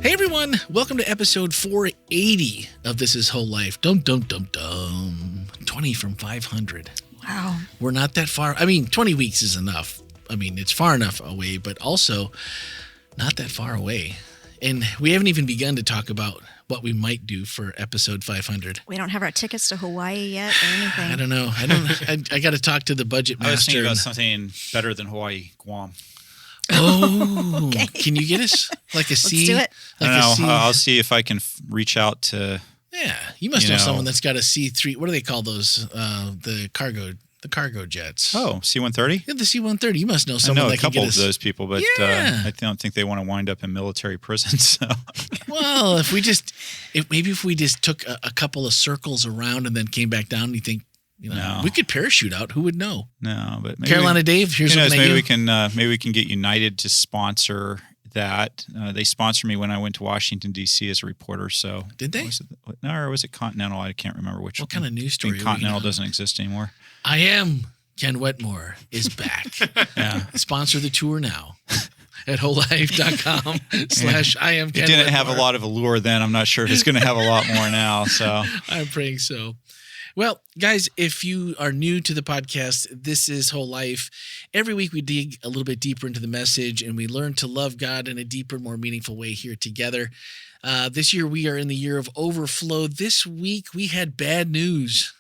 Hey everyone, welcome to episode 480 of This Is Whole Life. Dum dum dum dum. 20 from 500. Wow. We're not that far. 20 weeks is enough. It's far enough away, but also not that far away. And we haven't even begun to talk about what we might do for episode 500. We don't have our tickets to Hawaii yet or anything. I don't know. I got to talk to the budget master. I was thinking about something better than Hawaii, Guam. Oh, Okay. Can you get us like a C? Let's do it. Like I don't know. a C? I'll see if I can reach out to. Yeah, you must You know know. someone that's got a C3. What do they call those? The cargo jets. Oh, C-130? Yeah, the C-130. You must know I someone know a that can couple get of us. those people, but Yeah. I don't think they want to wind up in military prisons. So. Well, if we just took a couple of circles around and then came back down, you think, No. we could parachute out. Who would know? No, but maybe Carolina Dave, here's who knows, looking at maybe you. we can get United to sponsor that. They sponsored me when I went to Washington D.C. as a reporter. So Did they? Or was it Continental? I can't remember which. What kind of news story? I think Continental doesn't exist anymore. I am Ken Wetmore is back. Yeah. Sponsor the tour now at wholelife.com/I am Ken It didn't Wetmore. have a lot of allure then. I'm not sure if it's going to have a lot more now. So I'm praying so. Well, guys, if you are new to the podcast, This Is Whole Life. Every week we dig a little bit deeper into the message and we learn to love God in a deeper, more meaningful way here together. This year we are in the year of overflow. This week we had bad news.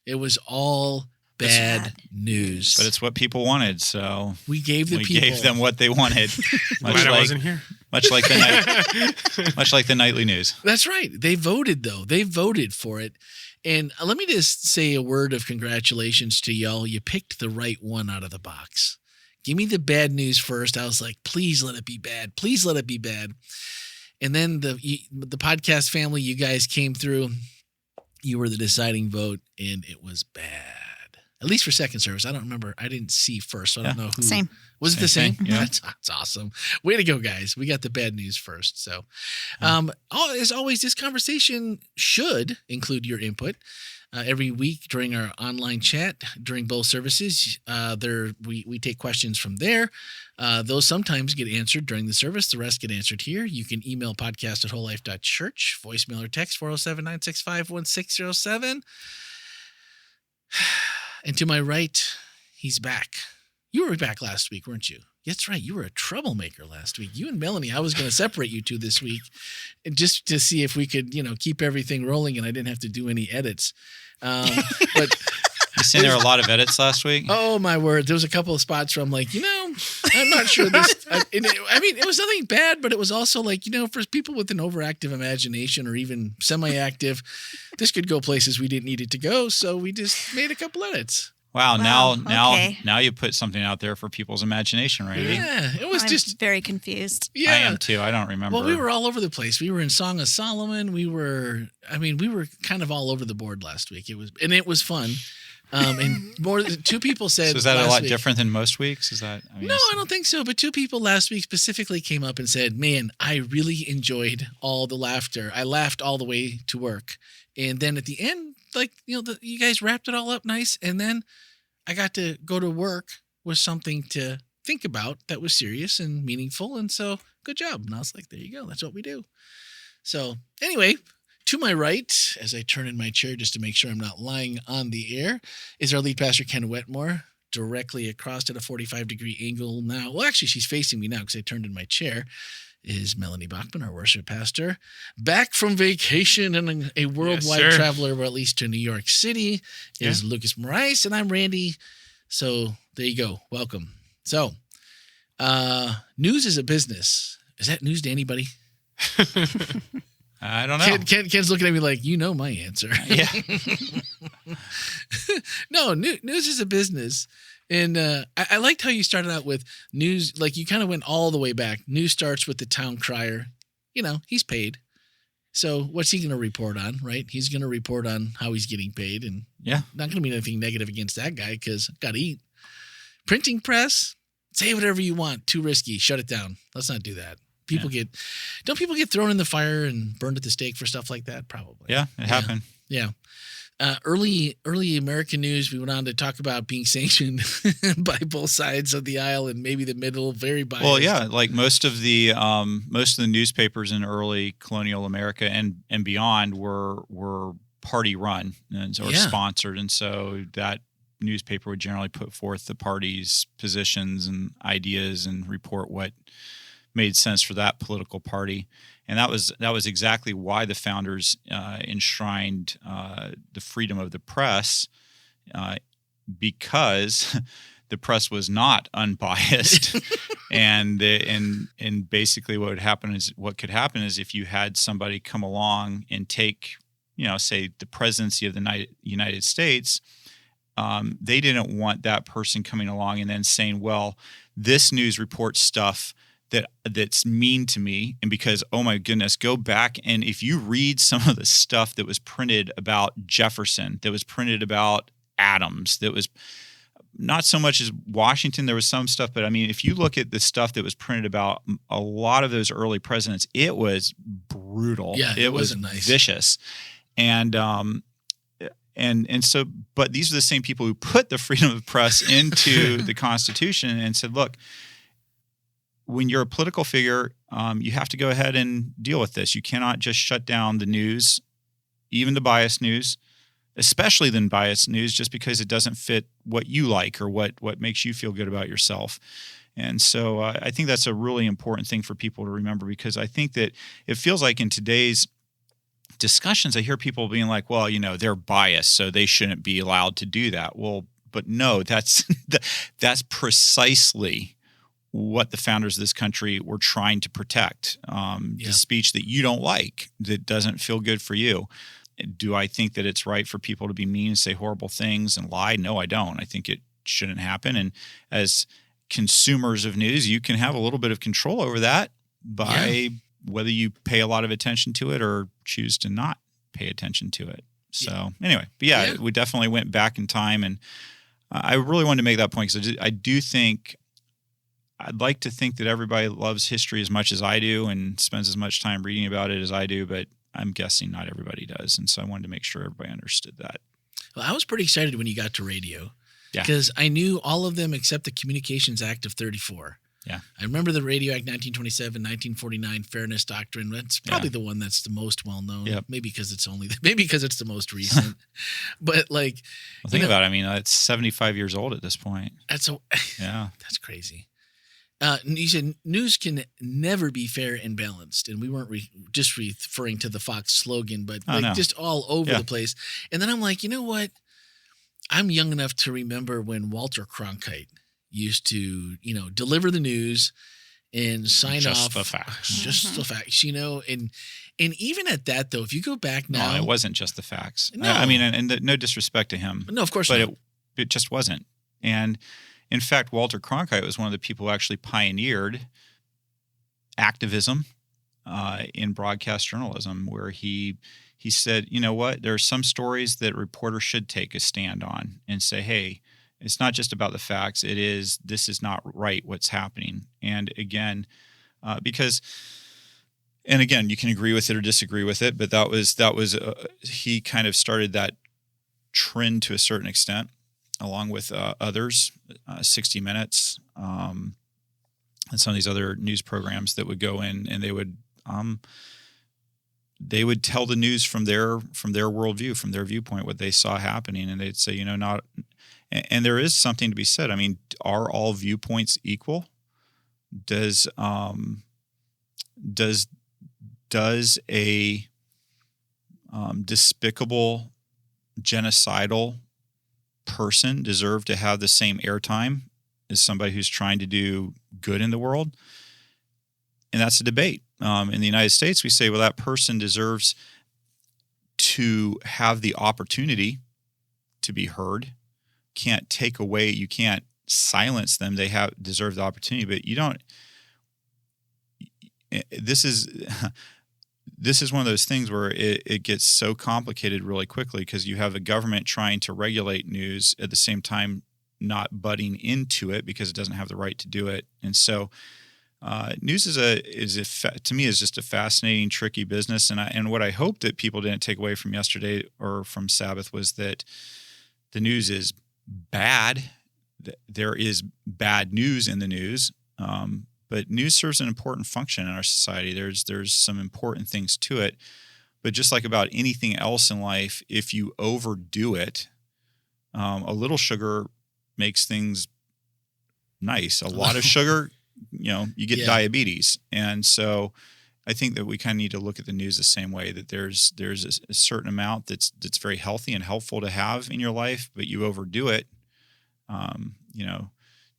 It was all bad news. but it's what people wanted, so we gave the we people. gave them what they wanted. Glad I wasn't here. much like the nightly news. That's right. They voted, though. They voted for it. And let me just say a word of congratulations to y'all. You picked the right one out of the box. Give me the bad news first. I was like, please let it be bad. Please let it be bad. And then the podcast family, you guys came through. You were the deciding vote, and it was bad. At least for second service. I don't remember. I didn't see first, so I don't know who. Same. Was it the same? Same thing, yeah. That's awesome. Way to go, guys. We got the bad news first. So, as always, this conversation should include your input. Every week during our online chat, during both services, we take questions from there. Those sometimes get answered during the service. The rest get answered here. You can email podcast@wholelife.church, voicemail or text 407-965-1607. And to my right, he's back. You were back last week, weren't you? That's right. You were a troublemaker last week. You and Melanie, I was going to separate you two this week and just to see if we could, keep everything rolling and I didn't have to do any edits. But You seen there were a lot of edits last week. oh my word, there was a couple of spots where I'm like, I'm not sure this. It was nothing bad, but it was also like, for people with an overactive imagination or even semi-active, this could go places we didn't need it to go. So we just made a couple edits. Wow, Wow, now okay. you put something out there for people's imagination, right? Yeah, it was I'm just very confused. yeah. I am too. I don't remember. Well, we were all over the place. We were in Song of Solomon. We were kind of all over the board last week. It was fun. And more than two people said. So is that a last lot week- different than most weeks? Is that? No, I don't think so. But two people last week specifically came up and said, "Man, I really enjoyed all the laughter. I laughed all the way to work, and then at the end, you guys wrapped it all up nice, and then I got to go to work with something to think about that was serious and meaningful, and so good job." And I was like, "There you go. That's what we do." So anyway. To my right, as I turn in my chair just to make sure I'm not lying on the air, is our lead pastor, Ken Wetmore, directly across at a 45-degree angle now. Well, actually, she's facing me now because I turned in my chair, is Melanie Bachman, our worship pastor, back from vacation and a worldwide Yes, sir. traveler, or at least to New York City, is Lucas Morais, and I'm Randy. So there you go. Welcome. So, news is a business. Is that news to anybody? I don't know. Ken's looking at me like, my answer. Yeah. No, news is a business. And I liked how you started out with news. Like you kind of went all the way back. News starts with the town crier. He's paid. So what's he going to report on, right? He's going to report on how he's getting paid. And Yeah. not going to be anything negative against that guy because got to eat. Printing press, say whatever you want. Too risky. Shut it down. Let's not do that. don't people get thrown in the fire and burned at the stake for stuff like that? Probably. Yeah, it happened. Yeah. Early American news, we went on to talk about being sanctioned by both sides of the aisle and maybe the middle, very biased. Well, yeah, like most of the newspapers in early colonial America and beyond were party run or sponsored, and so that newspaper would generally put forth the party's positions and ideas and report what made sense for that political party. And that was exactly why the founders enshrined the freedom of the press, because the press was not unbiased, and basically what could happen is if you had somebody come along and take, say the presidency of the United States, they didn't want that person coming along and then saying, well, this news reports stuff that's mean to me, and because, oh my goodness, go back and if you read some of the stuff that was printed about Jefferson, that was printed about Adams, that was not so much as Washington, there was some stuff, but I mean, if you look at the stuff that was printed about a lot of those early presidents, it was brutal. Yeah, it wasn't was nice. Vicious. And so, but these are the same people who put the freedom of the press into the Constitution and said, look, when you're a political figure, you have to go ahead and deal with this. You cannot just shut down the news, even the biased news, especially the biased news, just because it doesn't fit what you like or what makes you feel good about yourself. And so I think that's a really important thing for people to remember, because I think that it feels like in today's discussions, I hear people being like, well, they're biased, so they shouldn't be allowed to do that. Well, but no, that's precisely what the founders of this country were trying to protect. The speech that you don't like, that doesn't feel good for you. Do I think that it's right for people to be mean and say horrible things and lie? No, I don't. I think it shouldn't happen. And as consumers of news, you can have a little bit of control over that by whether you pay a lot of attention to it or choose to not pay attention to it. So anyway, but we definitely went back in time, and I really wanted to make that point because I do think I'd like to think that everybody loves history as much as I do and spends as much time reading about it as I do, but I'm guessing not everybody does. And so I wanted to make sure everybody understood that. Well, I was pretty excited when you got to radio, Yeah. because I knew all of them except the Communications Act of 34. Yeah. I remember the Radio Act 1927, 1949 Fairness Doctrine. That's probably the one that's the most well known. Yep. Maybe because it's the most recent. But like, Well, think about it. I mean, it's 75 years old at this point. that's That's crazy. You said news can never be fair and balanced, and we weren't just referring to the Fox slogan, but just all over the place. And then I'm like, you know what? I'm young enough to remember when Walter Cronkite used to, deliver the news and sign Just off the facts. just the facts, and even at that though, if you go back now, No, it wasn't just the facts. No. I mean, and no disrespect to him. No, of course but not. it just wasn't. And in fact, Walter Cronkite was one of the people who actually pioneered activism in broadcast journalism, where he said, you know what, there are some stories that reporters should take a stand on and say, hey, it's not just about the facts. This is not right what's happening. And again, you can agree with it or disagree with it, but that was he kind of started that trend to a certain extent, along with others, 60 Minutes, and some of these other news programs that would go in and they would tell the news from their worldview, from their viewpoint, what they saw happening, and they'd say, not. And there is something to be said. I mean, are all viewpoints equal? Does a despicable, genocidal person deserve to have the same airtime as somebody who's trying to do good in the world? And that's a debate. In the United States, we say, well, that person deserves to have the opportunity to be heard. You can't silence them. They deserve the opportunity, but you don't. This is one of those things where it gets so complicated really quickly, because you have a government trying to regulate news at the same time not butting into it because it doesn't have the right to do it. And so News to me is just a fascinating, tricky business, and what I hope that people didn't take away from yesterday or from Sabbath was that the news is bad. There is bad news in the news, but news serves an important function in our society. There's some important things to it, but just like about anything else in life, if you overdo it, a little sugar makes things nice. A lot of sugar, you get diabetes. And so I think that we kind of need to look at the news the same way, that there's a certain amount that's very healthy and helpful to have in your life, but you overdo it.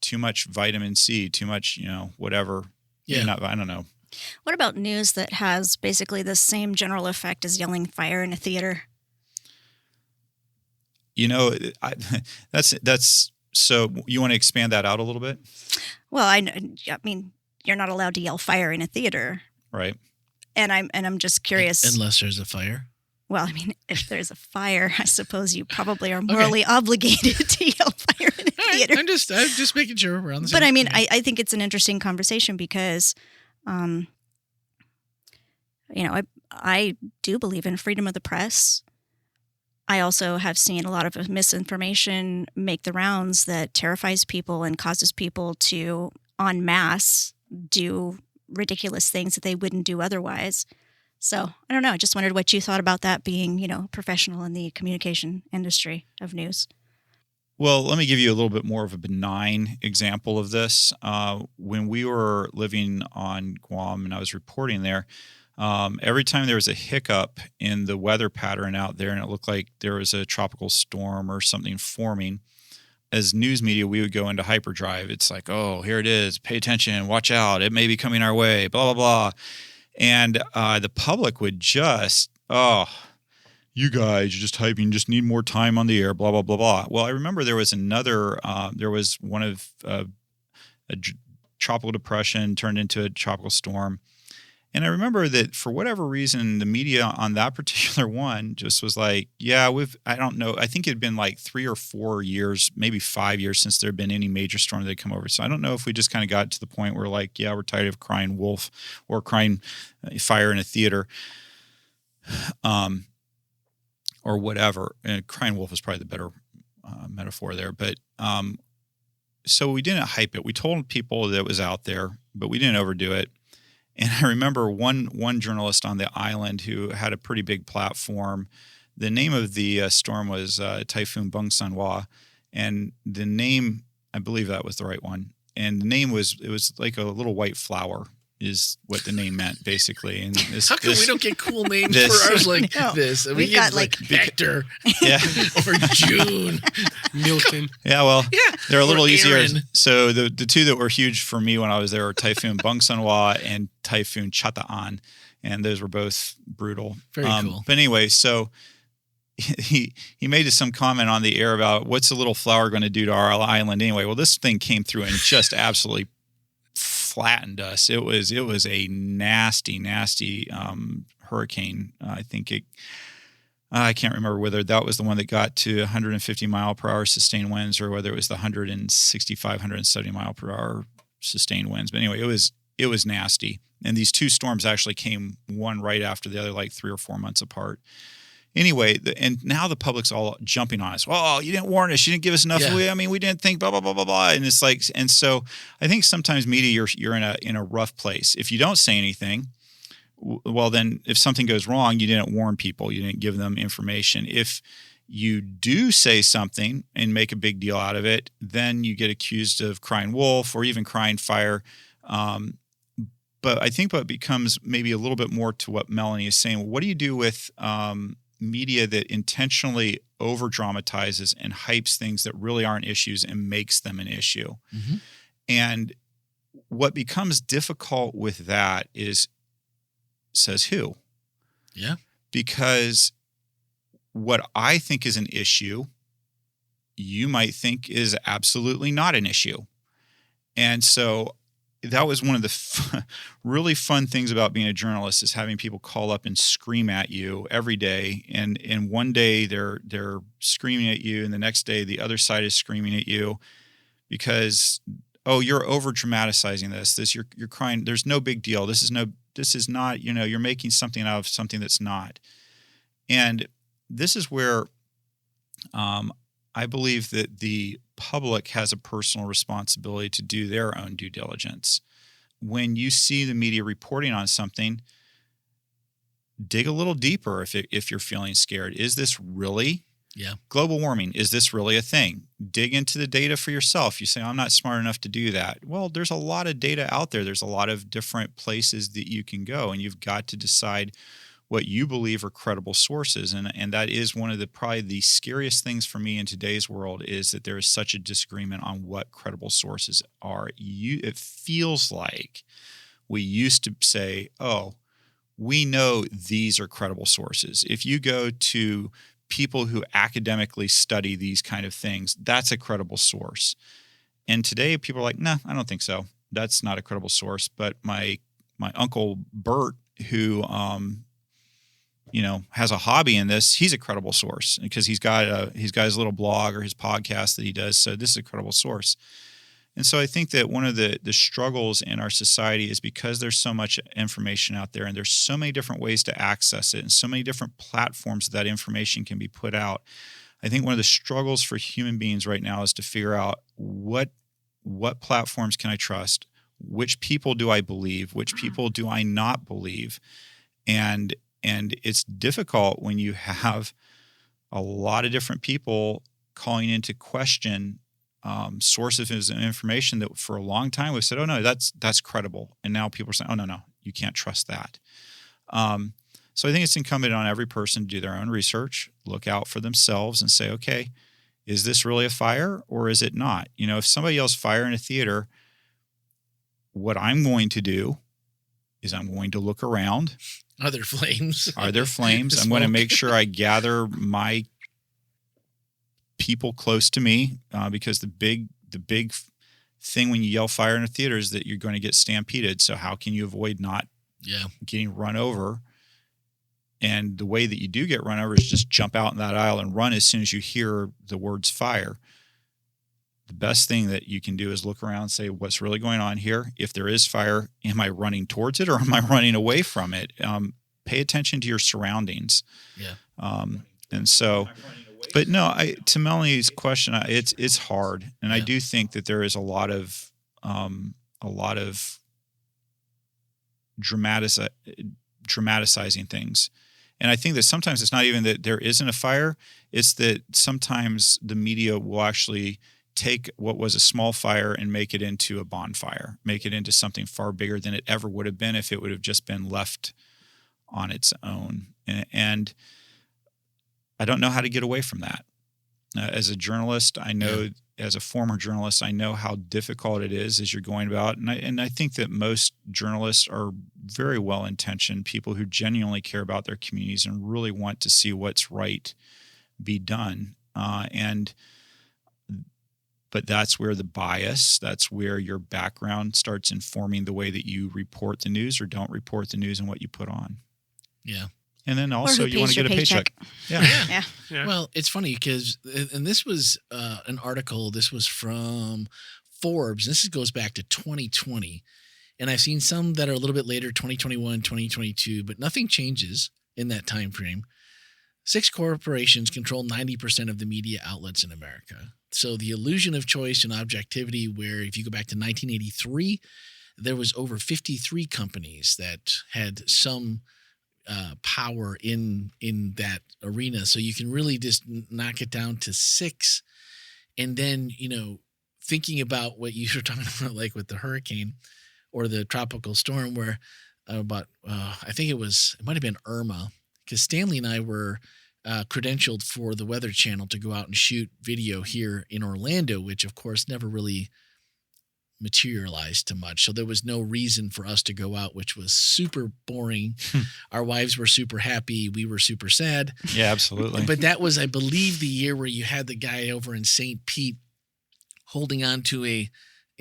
Too much vitamin C, too much, whatever. Yeah. I don't know. What about news that has basically the same general effect as yelling fire in a theater? That's so you want to expand that out a little bit? Well, I mean, you're not allowed to yell fire in a theater. Right. And I'm just curious. Unless there's a fire. Well, I mean, if there's a fire, I suppose you probably are morally obligated to yell fire in a theater. I'm just making sure we're on the same. But I mean, I think it's an interesting conversation because, I do believe in freedom of the press. I also have seen a lot of misinformation make the rounds that terrifies people and causes people to, en masse, do ridiculous things that they wouldn't do otherwise. So I don't know. I just wondered what you thought about that, being, professional in the communication industry of news. Well, let me give you a little bit more of a benign example of this. When we were living on Guam and I was reporting there, every time there was a hiccup in the weather pattern out there and it looked like there was a tropical storm or something forming, as news media, we would go into hyperdrive. It's like, oh, here it is. Pay attention. Watch out. It may be coming our way, blah, blah, blah. And the public would just, you guys, you're just hyping, just need more time on the air, blah, blah, blah, blah. Well, I remember there was one of a tropical depression turned into a tropical storm. And I remember that for whatever reason, the media on that particular one just was like, I don't know. I think it had been like 3 or 4 years, maybe 5 years since there had been any major storm that had come over. So I don't know if we just kind of got to the point where like, we're tired of crying wolf or crying fire in a theater, or whatever. And crying wolf is probably the better metaphor there. But so we didn't hype it. We told people that it was out there, but we didn't overdo it. And I remember one journalist on the island who had a pretty big platform. The name of the storm was Typhoon Bungsanwa, and the name, I believe that was the right one. And the name was like a little white flower is what the name meant, basically. And how come we don't get cool names for ours like this? We got like Hector, or June, Milton. Yeah, well, they're a little easier. Aaron. So the two that were huge for me when I was there were Typhoon Bungsanwa and Typhoon Chataan, and those were both brutal. Very cool. But anyway, so he made some comment on the air about what's a little flower going to do to our island anyway. Well, this thing came through and just absolutely flattened us. It was a nasty hurricane. I think I can't remember whether that was the one that got to 150 mile per hour sustained winds or whether it was the 165, 170 mile per hour sustained winds. But anyway, it was nasty. And these two storms actually came one right after the other, like 3 or 4 months apart. Anyway, and now the public's all jumping on us. Well, you didn't warn us. You didn't give us enough. Yeah. We didn't think blah, blah, blah, blah, blah. And it's like, and so I think sometimes media, you're in a rough place. If you don't say anything, well, then if something goes wrong, you didn't warn people. You didn't give them information. If you do say something and make a big deal out of it, then you get accused of crying wolf or even crying fire. But I think what becomes maybe a little bit more to what Melanie is saying, what do you do with media that intentionally over dramatizes and hypes things that really aren't issues and makes them an issue? Mm-hmm. And what becomes difficult with that is, says who? Yeah. Because what I think is an issue, you might think is absolutely not an issue. And so that was one of the really fun things about being a journalist, is having people call up and scream at you every day. And one day they're screaming at you, and the next day the other side is screaming at you, because oh, you're over dramatizing this. You're crying. There's no big deal. This is not, you're making something out of something that's not. And this is where I believe that the public has a personal responsibility to do their own due diligence. When you see the media reporting on something, dig a little deeper if you're feeling scared. Is this really global warming? Is this really a thing? Dig into the data for yourself. You say, I'm not smart enough to do that. Well, there's a lot of data out there. There's a lot of different places that you can go, and you've got to decide what you believe are credible sources. And that is one of probably the scariest things for me in today's world, is that there is such a disagreement on what credible sources are. It feels like we used to say, oh, we know these are credible sources. If you go to people who academically study these kind of things, that's a credible source. And today people are like, no, I don't think so. That's not a credible source. But my uncle Bert, who has a hobby in this, he's a credible source because he's got his little blog or his podcast that he does. So this is a credible source. And so I think that one of the struggles in our society is because there's so much information out there and there's so many different ways to access it and so many different platforms that information can be put out. I think one of the struggles for human beings right now is to figure out what platforms can I trust? Which people do I believe? Which people do I not believe? And it's difficult when you have a lot of different people calling into question sources of information that for a long time we've said, oh no, that's credible. And now people are saying, oh no, you can't trust that. So I think it's incumbent on every person to do their own research, look out for themselves and say, okay, is this really a fire or is it not? If somebody yells fire in a theater, what I'm going to do is I'm going to look around. Are there flames? Are there flames? I'm going to make sure I gather my people close to me, because the big thing when you yell fire in a theater is that you're going to get stampeded. So how can you avoid not getting run over? And the way that you do get run over is just jump out in that aisle and run as soon as you hear the words fire. The best thing that you can do is look around and say, what's really going on here? If there is fire, am I running towards it or am I running away from it? Pay attention to your surroundings. And so, but no, to Melanie's question, it's hard. And I do think that there is a lot of dramatizing things. And I think that sometimes it's not even that there isn't a fire. It's that sometimes the media will actually take what was a small fire and make it into a bonfire, make it into something far bigger than it ever would have been if it would have just been left on its own. And I don't know how to get away from that. As a journalist, I know, as a former journalist, I know how difficult it is as you're going about. And I think that most journalists are very well-intentioned, people who genuinely care about their communities and really want to see what's right be done. But that's where the bias, that's where your background starts informing the way that you report the news or don't report the news and what you put on. Yeah. And then also you want to get a paycheck. Yeah. Well, it's funny because, and this was an article, this was from Forbes. This goes back to 2020. And I've seen some that are a little bit later, 2021, 2022, but nothing changes in that time frame. 6 corporations control 90% of the media outlets in America. So the illusion of choice and objectivity, where if you go back to 1983, there was over 53 companies that had some power in that arena. So you can really just knock it down to 6. And then, thinking about what you were talking about, like with the hurricane or the tropical storm, where I think it might have been Irma, because Stanley and I were credentialed for the Weather Channel to go out and shoot video here in Orlando, which of course never really materialized to much. So there was no reason for us to go out, which was super boring. Our wives were super happy. We were super sad. Yeah, absolutely. But that was, I believe, the year where you had the guy over in St. Pete holding on to a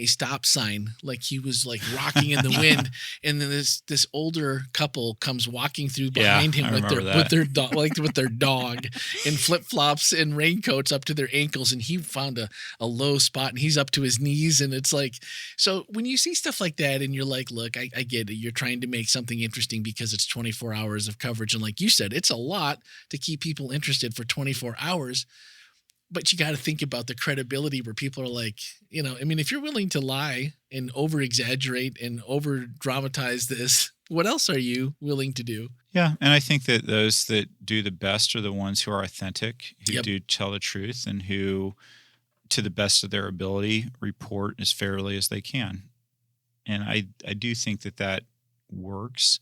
a stop sign, like he was like rocking in the wind, and then this older couple comes walking through behind him with their dog in flip flops and raincoats up to their ankles, and he found a low spot and he's up to his knees, and it's like, so when you see stuff like that and you're like, look, I get it, you're trying to make something interesting because it's 24 hours of coverage, and like you said, it's a lot to keep people interested for 24 hours. But you got to think about the credibility where people are like, I mean, if you're willing to lie and over exaggerate and over dramatize this, what else are you willing to do? Yeah. And I think that those that do the best are the ones who are authentic, who Yep. do tell the truth, and who, to the best of their ability, report as fairly as they can. And I do think that works,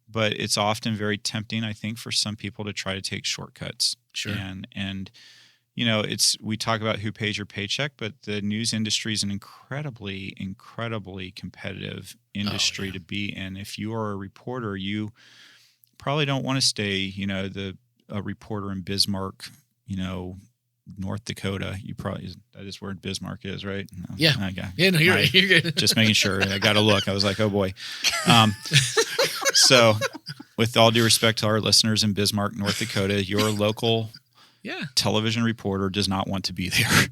but it's often very tempting, I think, for some people to try to take shortcuts. Sure. And we talk about who pays your paycheck, but the news industry is an incredibly, incredibly competitive industry to be in. If you are a reporter, you probably don't want to stay, a reporter in Bismarck, North Dakota. That is where Bismarck is, right? No. Yeah. Okay. Yeah, no, you're right. You're good. Just making sure. I got to look. I was like, oh boy. So with all due respect to our listeners in Bismarck, North Dakota, your local television reporter does not want to be there.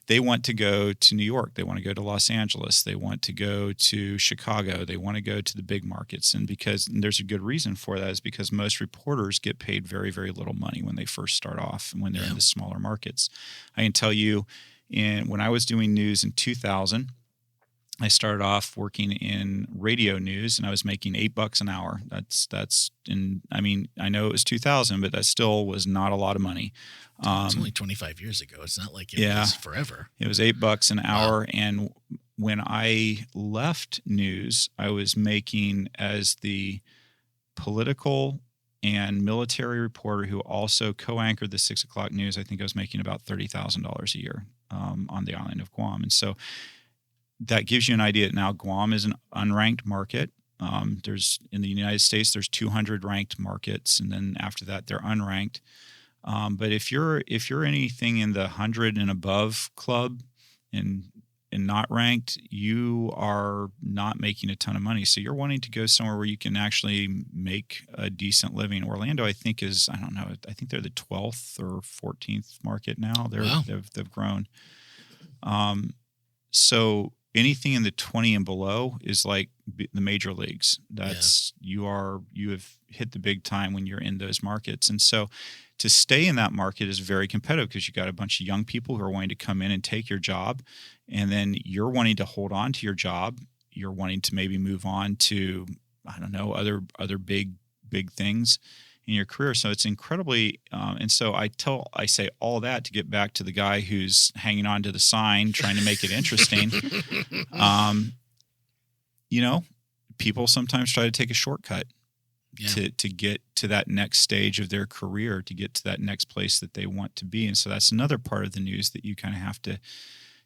They want to go to New York. They want to go to Los Angeles. They want to go to Chicago. They want to go to the big markets. And there's a good reason for that, is because most reporters get paid very, very little money when they first start off and when they're in the smaller markets. I can tell you, when I was doing news in 2000, I started off working in radio news, and I was making $8 an hour. I know it was 2000, but that still was not a lot of money. It's only 25 years ago. It's not like it was forever. It was $8 an hour. Wow. And when I left news, I was making, as the political and military reporter who also co-anchored the 6 o'clock news, I think I was making about $30,000 a year on the island of Guam. And so that gives you an idea. Now, Guam is an unranked market. In the United States, there's 200 ranked markets, and then after that, they're unranked. But if you're anything in the 100 and above club and not ranked, you are not making a ton of money. So you're wanting to go somewhere where you can actually make a decent living. Orlando, I think, is, I don't know, I think they're the 12th or 14th market now. They've grown. So anything in the 20 and below is like the major leagues. You have hit the big time when you're in those markets. And so to stay in that market is very competitive, because you got a bunch of young people who are wanting to come in and take your job. And then you're wanting to hold on to your job. You're wanting to maybe move on to, I don't know, other big things in your career. So it's incredibly, and so I say all that to get back to the guy who's hanging on to the sign, trying to make it interesting. People sometimes try to take a shortcut to get to that next stage of their career, to get to that next place that they want to be. And so that's another part of the news that you kind of have to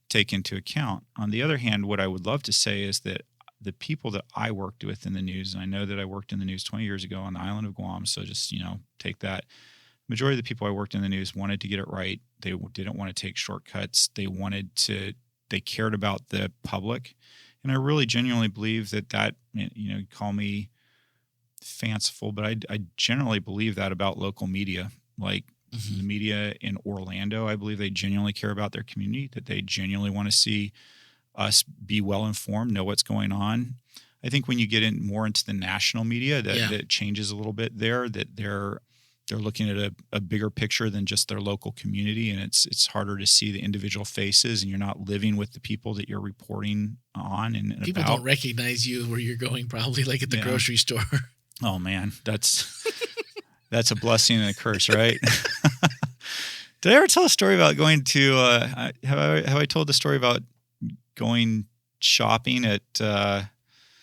take into account. On the other hand, what I would love to say is that the people that I worked with in the news, and I know that I worked in the news 20 years ago on the island of Guam, so just, take that. Majority of the people I worked in the news wanted to get it right. They didn't want to take shortcuts. They cared about the public. And I really genuinely believe that, call me fanciful, but I generally believe that about local media. Like the media in Orlando, I believe they genuinely care about their community, that they genuinely want to see us be well informed, know what's going on. I think when you get more into the national media, that changes a little bit there, that they're looking at a bigger picture than just their local community, and it's harder to see the individual faces, and you're not living with the people that you're reporting on and people about. Don't recognize you where you're going, probably, like at the grocery store. Oh man, that's a blessing and a curse, right? Did I ever tell a story about going to? Have I told the story about going shopping at? I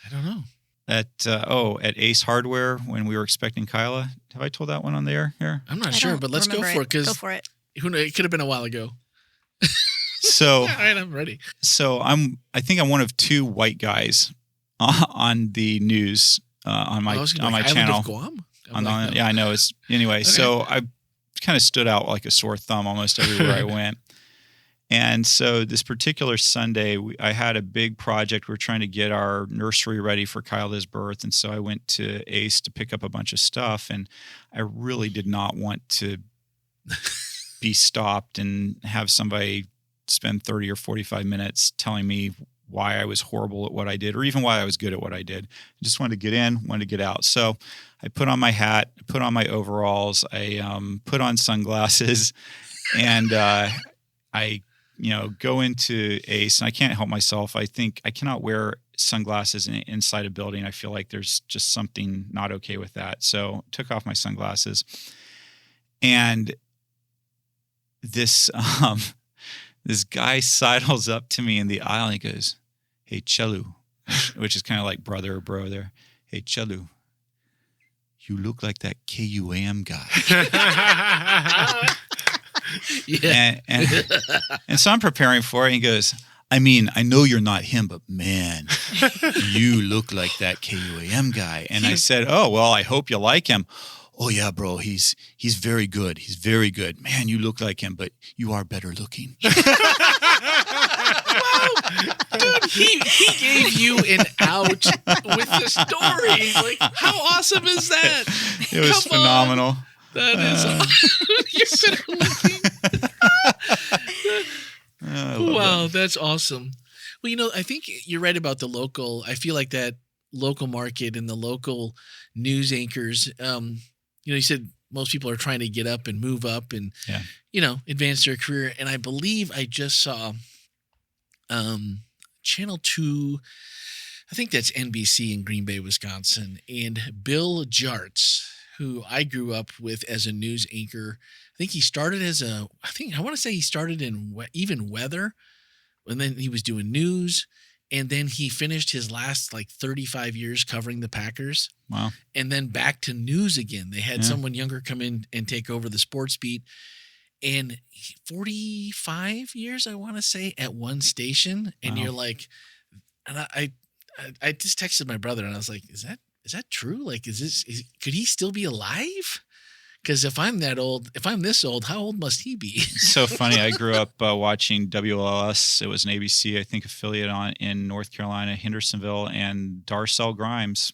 don't know. At Ace Hardware when we were expecting Kyla. Have I told that one on the air here? I'm not sure, but let's go for it. Go for it. Who knows? It could have been a while ago. So, all right, I'm ready. So I think I'm one of two white guys on the news on my channel. Of Guam? I know. It's anyway. Okay. So I kind of stood out like a sore thumb almost everywhere I went. And so this particular Sunday, I had a big project. We're trying to get our nursery ready for Kyla's birth. And so I went to Ace to pick up a bunch of stuff. And I really did not want to be stopped and have somebody spend 30 or 45 minutes telling me why I was horrible at what I did, or even why I was good at what I did. I just wanted to get in, wanted to get out. So I put on my hat, put on my overalls, I put on sunglasses, and I go into Ace, and I can't help myself. I think I cannot wear sunglasses inside a building. I feel like there's just something not okay with that. So took off my sunglasses, and this this guy sidles up to me in the aisle and he goes, "Hey, Chelu," which is kind of like brother or bro there. "Hey, Chelu, you look like that KUAM guy." Yeah. And so I'm preparing for it. And he goes, "I mean, I know you're not him, but man, you look like that KUAM guy." And I said, "Oh, well, I hope you like him." "Oh yeah, bro, he's very good. He's very good. Man, you look like him, but you are better looking." Wow. Dude, he gave you an out with the story. Like, how awesome is that? It was Come on. phenomenal. That is you're better looking. Wow, that's awesome. Well, I think you're right about the local. I feel like that local market and the local news anchors. You said most people are trying to get up and move up and, advance their career. And I believe I just saw Channel 2, I think that's NBC in Green Bay, Wisconsin, and Bill Jarts, who I grew up with as a news anchor. I think he started I want to say he started in even weather, and then he was doing news. And then he finished his last 35 years covering the Packers. Wow. And then back to news again. They had someone younger come in and take over the sports beat. And 45 years, I want to say, at one station. And you're like, and I just texted my brother and I was like, is that true? Like, could he still be alive? Because if I'm this old, how old must he be? It's so funny. I grew up watching WLS. It was an ABC, I think, affiliate in North Carolina, Hendersonville, and Darcel Grimes,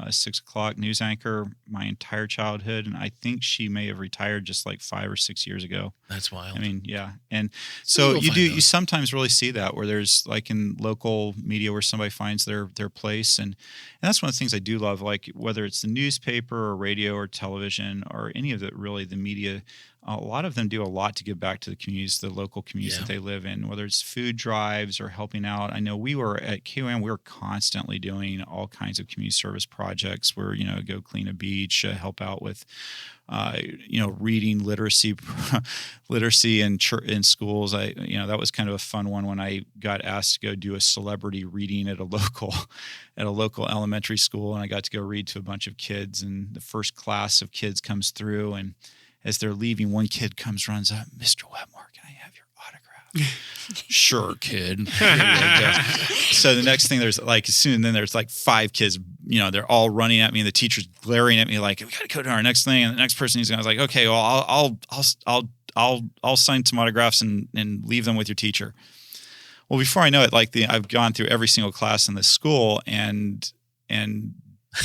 6 o'clock news anchor my entire childhood. And I think she may have retired just 5 or 6 years ago. That's wild. I mean, yeah. And so you sometimes really see that where there's in local media where somebody finds their place. And that's one of the things I do love, whether it's the newspaper or radio or television or any of the media, a lot of them do a lot to give back to the communities, the local communities that they live in, whether it's food drives or helping out. I know we were at KUM, we were constantly doing all kinds of community service projects where, go clean a beach, help out with, reading literacy in schools. That was kind of a fun one when I got asked to go do a celebrity reading at a local elementary school. And I got to go read to a bunch of kids, and the first class of kids comes through, and as they're leaving, one kid runs up, "Mr. Wetmore, can I have your autograph?" "Sure, kid." So the next thing, there's there's 5 kids, they're all running at me, and the teacher's glaring at me like, "We got to go to our next thing." And the next person I was like, "Okay, well, I'll sign some autographs and leave them with your teacher." Well, before I know it, I've gone through every single class in this school and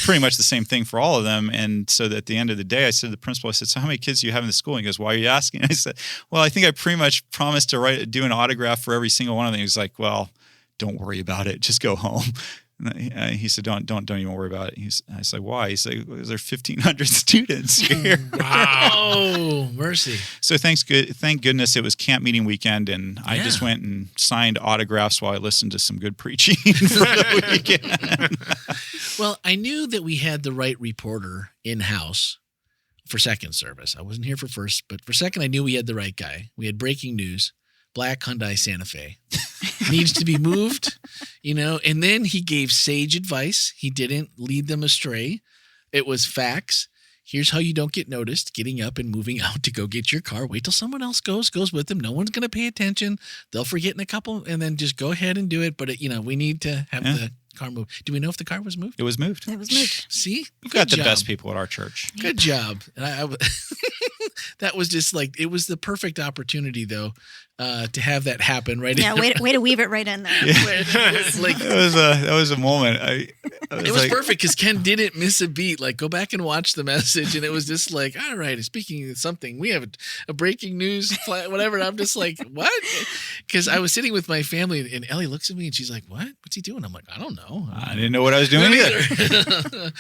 pretty much the same thing for all of them. And so at the end of the day, I said to the principal, I said, "So how many kids do you have in the school?" And he goes, "Why are you asking?" I said, "Well, I think I pretty much promised to do an autograph for every single one of them." He was like, "Well, don't worry about it. Just go home." And he said, don't even worry about it. I said, "Why?" He said, "There are 1,500 students here." Wow. Mercy. So thank goodness it was camp meeting weekend, and I just went and signed autographs while I listened to some good preaching for the weekend. Well, I knew that we had the right reporter in-house for second service. I wasn't here for first, but for second, I knew we had the right guy. We had breaking news. Black Hyundai Santa Fe needs to be moved, and then he gave sage advice. He didn't lead them astray. It was facts. Here's how you don't get noticed: getting up and moving out to go get your car. Wait till someone else goes with them. No one's going to pay attention. They'll forget in a couple, and then just go ahead and do it. But, we need to have the car moved. Do we know if the car was moved? It was moved. It was moved. See? We've got the best people at our church. Good job. And that was just like, it was the perfect opportunity though, to have that happen right. Yeah, way to weave it right in there. Like that was a moment. It was perfect because Ken didn't miss a beat. Like, go back and watch the message, and it was just like, all right, speaking of something, we have a breaking news, whatever. And I'm just like, what? Because I was sitting with my family, and Ellie looks at me, and she's like, what? What's he doing? I'm like, I don't know. I didn't know what I was doing either.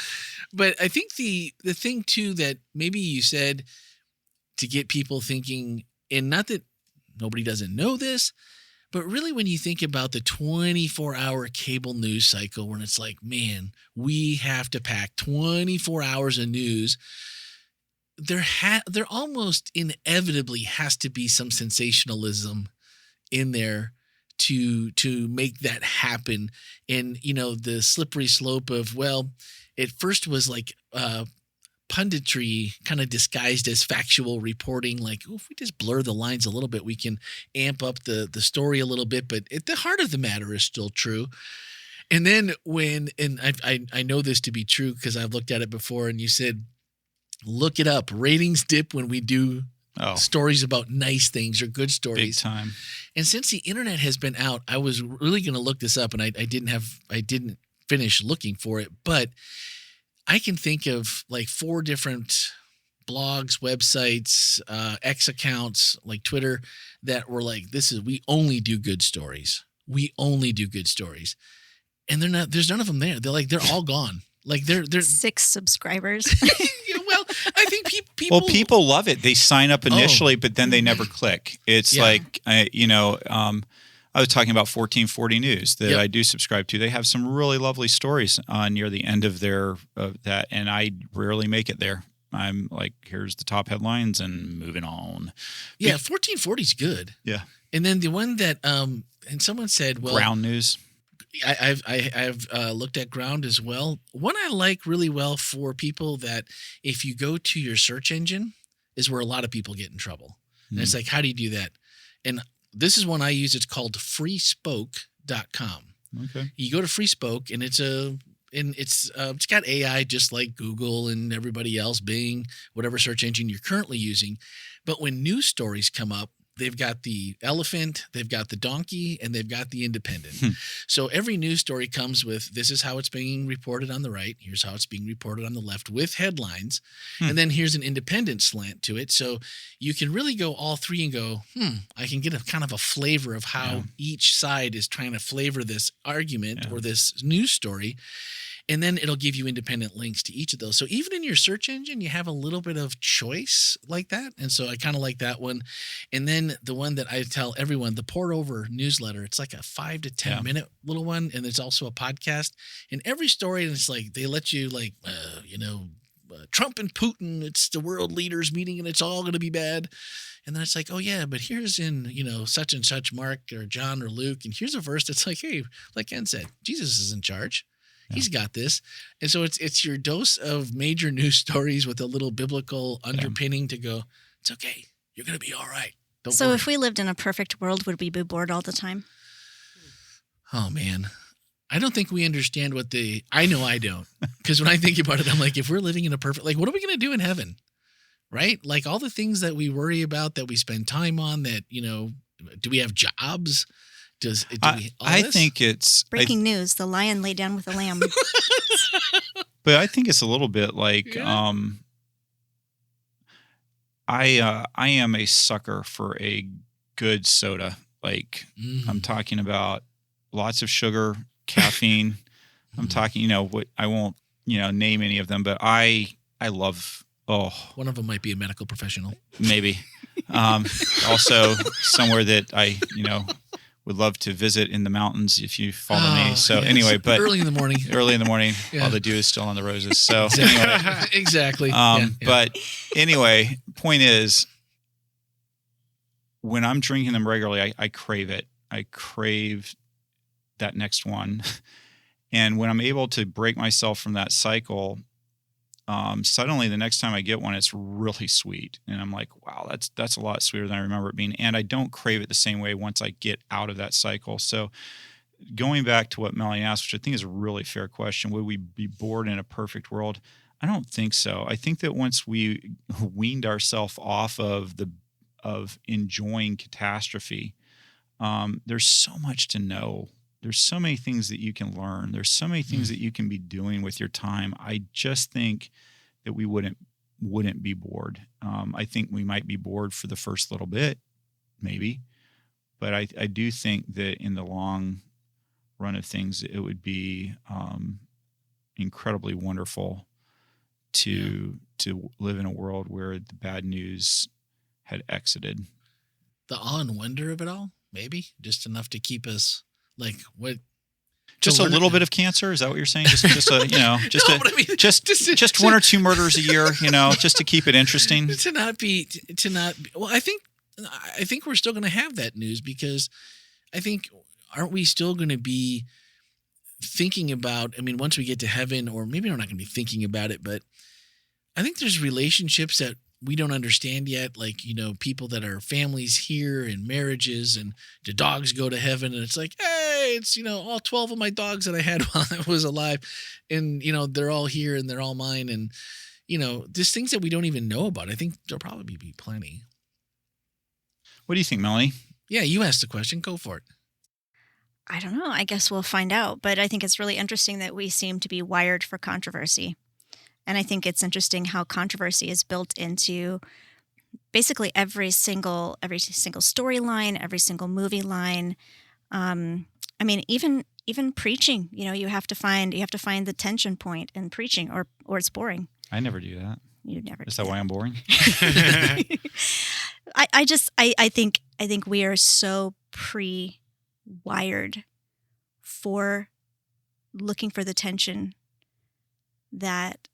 But I think the thing too that maybe you said to get people thinking, and not that nobody doesn't know this, but really when you think about the 24-hour cable news cycle, when it's like, man, we have to pack 24 hours of news, there almost inevitably has to be some sensationalism in there to make that happen. And, the slippery slope of, well, it first was like punditry kind of disguised as factual reporting. Like, if we just blur the lines a little bit, we can amp up the story a little bit. But at the heart of the matter is still true. And then I know this to be true because I've looked at it before, and you said, look it up. Ratings dip when we do stories about nice things or good stories. Big time. And since the internet has been out, I was really going to look this up, and I didn't finish looking for it, but I can think of like 4 different blogs, websites, X accounts, like Twitter, that were like, we only do good stories. We only do good stories. And there's none of them there. They're all gone. Like they're 6 subscribers. Well, I think people. Well, people love it. They sign up initially, but then they never click. It's like, I was talking about 1440 News that I do subscribe to. They have some really lovely stories near the end of that, and I rarely make it there. I'm like, here's the top headlines and moving on. Yeah, 1440 is good. Yeah. And then the one that and someone said, well, Ground News. I've looked at Ground as well. One I like really well for people that if you go to your search engine is where a lot of people get in trouble. And it's like, how do you do that? And this is one I use. It's called freespoke.com. Okay. You go to FreeSpoke, and it's got AI just like Google and everybody else, Bing, whatever search engine you're currently using. But when news stories come up, they've got the elephant, they've got the donkey, and they've got the independent. So every news story comes with, this is how it's being reported on the right. Here's how it's being reported on the left with headlines. And then here's an independent slant to it. So you can really go all 3 and go, I can get a kind of a flavor of how each side is trying to flavor this argument or this news story. And then it'll give you independent links to each of those. So even in your search engine, you have a little bit of choice like that. And so I kind of like that one. And then the one that I tell everyone, the Pour Over newsletter, it's like a 5 to 10 minute little one. And there's also a podcast. And every story, and it's like, they let you like, Trump and Putin, it's the world leaders meeting and it's all going to be bad. And then it's like, oh yeah, but here's in, such and such Mark or John or Luke. And here's a verse that's like, hey, like Ken said, Jesus is in charge. He's got this. And so it's your dose of major news stories with a little biblical underpinning to go, it's okay. You're going to be all right. Don't worry. If we lived in a perfect world, would we be bored all the time? Oh, man. I don't think we understand I know I don't. Because when I think about it, I'm like, if we're living in a perfect, like, what are we going to do in heaven? Right? Like all the things that we worry about, that we spend time on, that, do we have jobs? I think it's breaking news. The lion lay down with the lamb. But I think it's a little bit like I am a sucker for a good soda. Like I'm talking about lots of sugar, caffeine. I'm talking, what I won't, name any of them, but I love. One of them might be a medical professional. Maybe. Also somewhere that I, would love to visit in the mountains if you follow me. So anyway, but early in the morning, while the dew is still on the roses. So exactly. But anyway, point is, when I'm drinking them regularly, I crave it. I crave that next one. And when I'm able to break myself from that cycle, suddenly the next time I get one, it's really sweet. And I'm like, wow, that's a lot sweeter than I remember it being. And I don't crave it the same way once I get out of that cycle. So going back to what Melanie asked, which I think is a really fair question, would we be bored in a perfect world? I don't think so. I think that once we weaned ourselves off of enjoying catastrophe, there's so much to know. There's so many things that you can learn. There's so many things that you can be doing with your time. I just think that we wouldn't be bored. I think we might be bored for the first little bit, maybe, but I do think that in the long run of things, it would be incredibly wonderful to live in a world where the bad news had exited. The awe and wonder of it all, maybe just enough to keep us like what. Just a little bit of cancer? Is that what you're saying? Just one or two murders a year, just to keep it interesting. Well, I think we're still going to have that news because I think, aren't we still going to be thinking about, once we get to heaven, or maybe we're not going to be thinking about it, but I think there's relationships that we don't understand yet, like, people that are families here and marriages, and the dogs go to heaven, and it's like, hey, it's, all 12 of my dogs that I had while I was alive, and, they're all here and they're all mine, and, there's things that we don't even know about. I think there'll probably be plenty. What do you think, Melanie? Yeah, you asked the question. Go for it. I don't know. I guess we'll find out. But I think it's really interesting that we seem to be wired for controversy. And I think it's interesting how controversy is built into basically every single storyline, every single movie line. Even preaching. You have to find the tension point in preaching, or it's boring. I never do that. You never. Is that why I'm boring? I think we are so pre-wired for looking for the tension that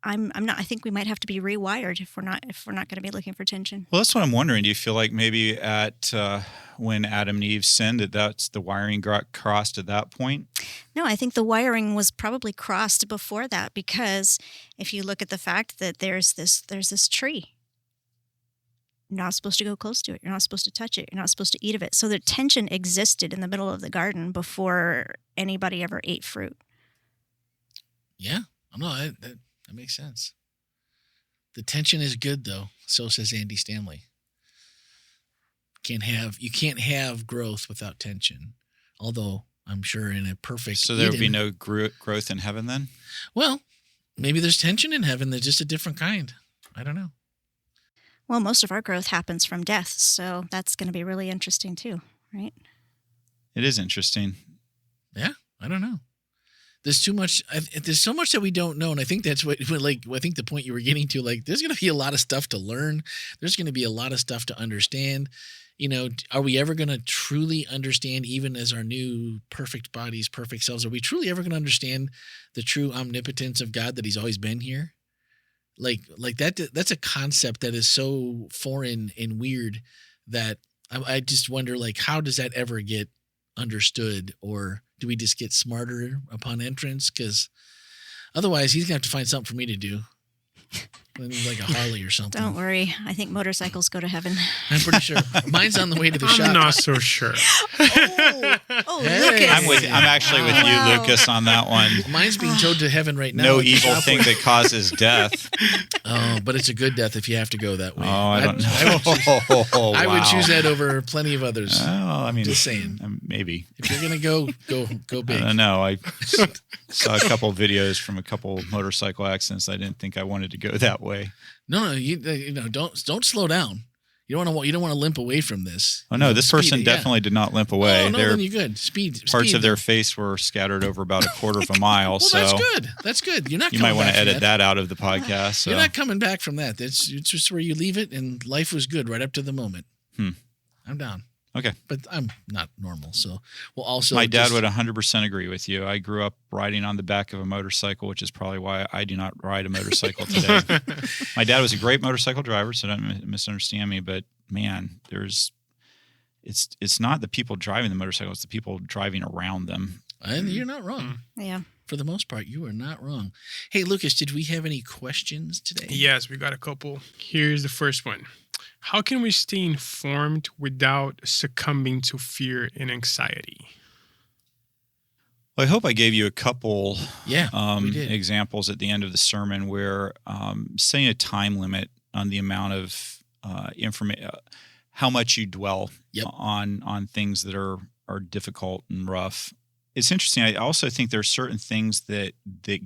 I'm not. I think we might have to be rewired if we're not going to be looking for tension. Well, that's what I'm wondering. Do you feel like maybe at when Adam and Eve sinned, that's the wiring got crossed at that point? No, I think the wiring was probably crossed before that, because if you look at the fact that there's this tree, you're not supposed to go close to it. You're not supposed to touch it. You're not supposed to eat of it. So the tension existed in the middle of the garden before anybody ever ate fruit. Yeah, that makes sense. The tension is good, though. So says Andy Stanley. You can't have growth without tension. Although I'm sure in a perfect So there would be no growth in heaven then? Well, maybe there's tension in heaven. They're just a different kind. I don't know. Well, most of our growth happens from death, so that's going to be really interesting too, right? It is interesting. Yeah, I don't know. There's too much. There's so much that we don't know, and I think that's what I think the point you were getting to. Like, there's going to be a lot of stuff to learn. There's going to be a lot of stuff to understand. Are we ever going to truly understand, even as our new perfect bodies, perfect selves? Are we truly ever going to understand the true omnipotence of God, that He's always been here? Like that. That's a concept that is so foreign and weird that I just wonder, like, how does that ever get understood, or do we just get smarter upon entrance? Because otherwise, he's gonna have to find something for me to do, like a Harley or something. Don't worry, I think motorcycles go to heaven. I'm pretty sure mine's on the way to the shop. I'm not so sure. Hey. Lucas. I'm actually with you, Lucas, on that one. Mine's being towed to heaven right now. No evil thing that causes death. Oh, but it's a good death if you have to go that way. Oh, I don't know. I would choose that over plenty of others. Oh, Just saying. Maybe. If you're gonna go big. I don't know. I saw a couple of videos from a couple motorcycle accidents. I didn't think I wanted to go that way. No, don't slow down. You don't want to limp away from this. Oh no, this person definitely did not limp away. Oh, no, then you're good. Speed. Parts of their face were scattered over about a quarter of a mile. Well, so that's good. That's good. You're not. You might want to edit that out of the podcast. So. You're not coming back from that. It's just where you leave it, and life was good right up to the moment. I'm down. Okay. But I'm not normal, so we'll also. My dad would 100% agree with you. I grew up riding on the back of a motorcycle, which is probably why I do not ride a motorcycle today. My dad was a great motorcycle driver, so don't misunderstand me. But man, it's not the people driving the motorcycle; it's the people driving around them. And you're not wrong. Yeah. For the most part, you are not wrong. Hey, Lucas, did we have any questions today? Yes, we got a couple. Here's the first one. How can we stay informed without succumbing to fear and anxiety? Well, I hope I gave you a couple Yeah, we did. examples at the end of the sermon where setting a time limit on the amount of information, how much you dwell Yep. on things that are difficult and rough. It's interesting. I also think there are certain things that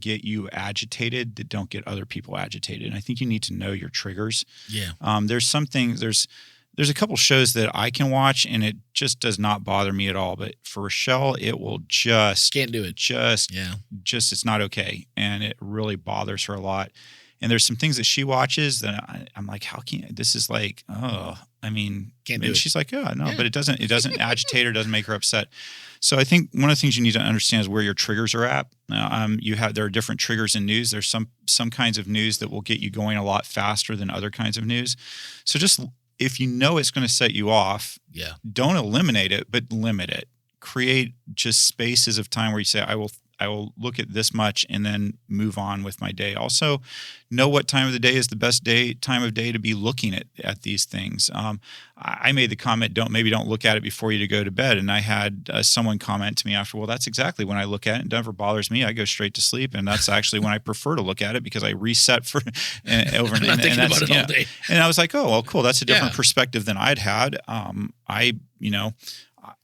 get you agitated that don't get other people agitated. And I think you need to know your triggers. Yeah. There's some things. There's a couple shows that I can watch and it just does not bother me at all. But for Rochelle, it will just Can't do it. Just Yeah. it's not okay, and it really bothers her a lot. And there's some things that she watches that I'm like, how can you, this is like, oh, I mean, Can't do and it. she's like, oh, no, Yeah. but it doesn't agitate her, doesn't make her upset. So I think one of the things you need to understand is where your triggers are at. There are different triggers in news. There's some kinds of news that will get you going a lot faster than other kinds of news. So just if you know it's going to set you off, Yeah. don't eliminate it, but limit it. Create just spaces of time where you say, I will look at this much and then move on with my day. Also, know what time of the day is the best time of day to be looking at these things. I made the comment, don't look at it before you go to bed. And I had someone comment to me after, well, that's exactly when I look at it. It never bothers me. I go straight to sleep. And that's actually when I prefer to look at it because I reset for over I'm not thinking about it all day. And I was like, oh, well, cool. That's a different Yeah. perspective than I'd had.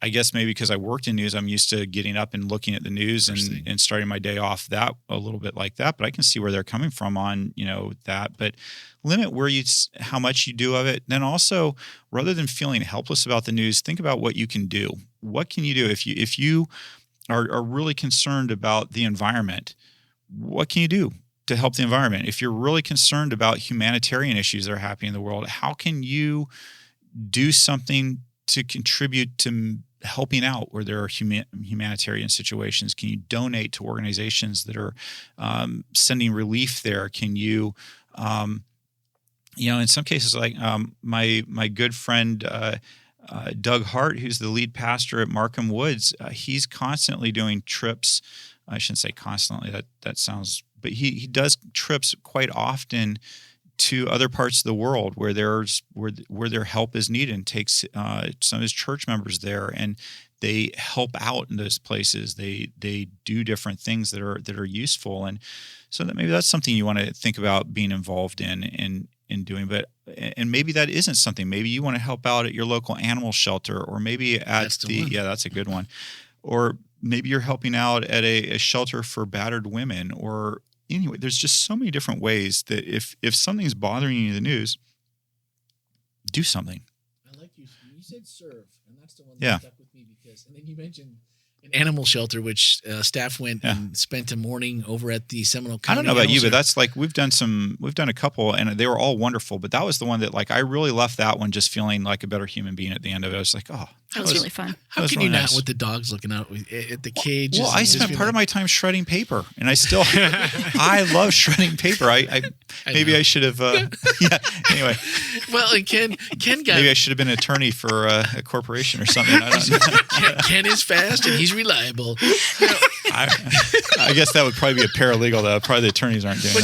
I guess maybe because I worked in news, I'm used to getting up and looking at the news and starting my day off that a little bit like that. But I can see where they're coming from on, that. But limit how much you do of it. Then also, rather than feeling helpless about the news, think about what you can do. What can you do if you are really concerned about the environment? What can you do to help the environment? If you're really concerned about humanitarian issues that are happening in the world, how can you do something to contribute to helping out where there are humanitarian situations? Can you donate to organizations that are sending relief there? Can you, in some cases, like my good friend Doug Hart, who's the lead pastor at Markham Woods, he's constantly doing trips. I shouldn't say constantly. That sounds, but he does trips quite often to other parts of the world where their help is needed, and takes some of his church members there, and they help out in those places. They do different things that are useful, and so that maybe that's something you want to think about being involved in doing. But and maybe that isn't something. Maybe you want to help out at your local animal shelter, or maybe at that's a good one, or maybe you're helping out at a shelter for battered women, or anyway, there's just so many different ways that if something's bothering you in the news, do something. I like you said serve, and that's the one Yeah. that stuck with me because, and then you mentioned an animal shelter, which staff went and spent a morning over at the Seminole County. I don't know about you, Animal but that's like we've done a couple, and they were all wonderful. But that was the one that like I really left that one just feeling like a better human being at the end of it. I was like, oh, That was really fun. How can you not with the dogs looking out at the cage? Well, I spent part of my time shredding paper, and I still I love shredding paper. I maybe I should have. Anyway. Well, and Ken got. Maybe I should have been an attorney for a corporation or something. I don't know. Ken is fast and he's reliable. I guess that would probably be a paralegal, though. Probably the attorneys aren't doing that.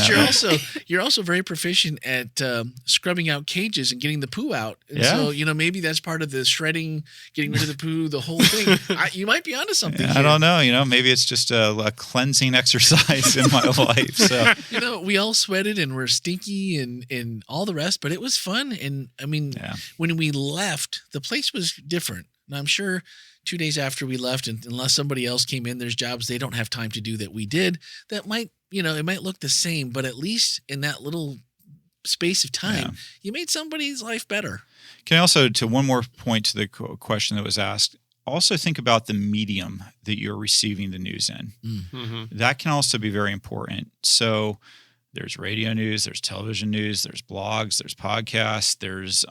But you're also very proficient at scrubbing out cages and getting the poo out. And so maybe that's part of the shredding, getting rid of the poo, the whole thing. You might be onto something. I don't know. Maybe it's just a cleansing exercise in my life. So we all sweated and were stinky and all the rest, but it was fun. And I mean, when we left, the place was different. And I'm sure 2 days after we left, and unless somebody else came in, there's jobs they don't have time to do that we did. That might, it might look the same, but at least in that little space of time, you made somebody's life better. Can I also, to one more point to the question that was asked, also think about the medium that you're receiving the news in. Mm-hmm. That can also be very important. So there's radio news, there's television news, there's blogs, there's podcasts, there's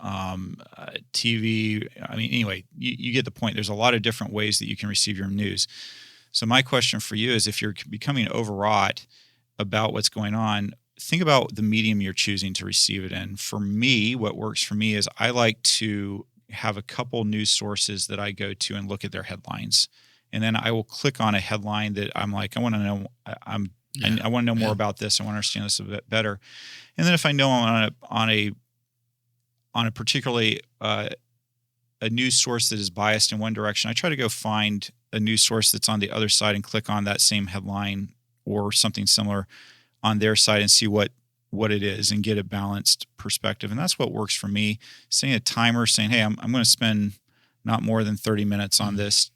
TV. I mean, anyway, you get the point. There's a lot of different ways that you can receive your news. So my question for you is, if you're becoming overwrought about what's going on, think about the medium you're choosing to receive it in. For me, what works for me is I like to have a couple news sources that I go to and look at their headlines. And then I will click on a headline that I'm like, I want to know, I want to know more about this. I want to understand this a bit better. And then if I know I'm on a particularly a news source that is biased in one direction, I try to go find a news source that's on the other side and click on that same headline or something similar on their side and see what it is and get a balanced perspective. And that's what works for me. Setting a timer, saying, hey, I'm going to spend not more than 30 minutes on this,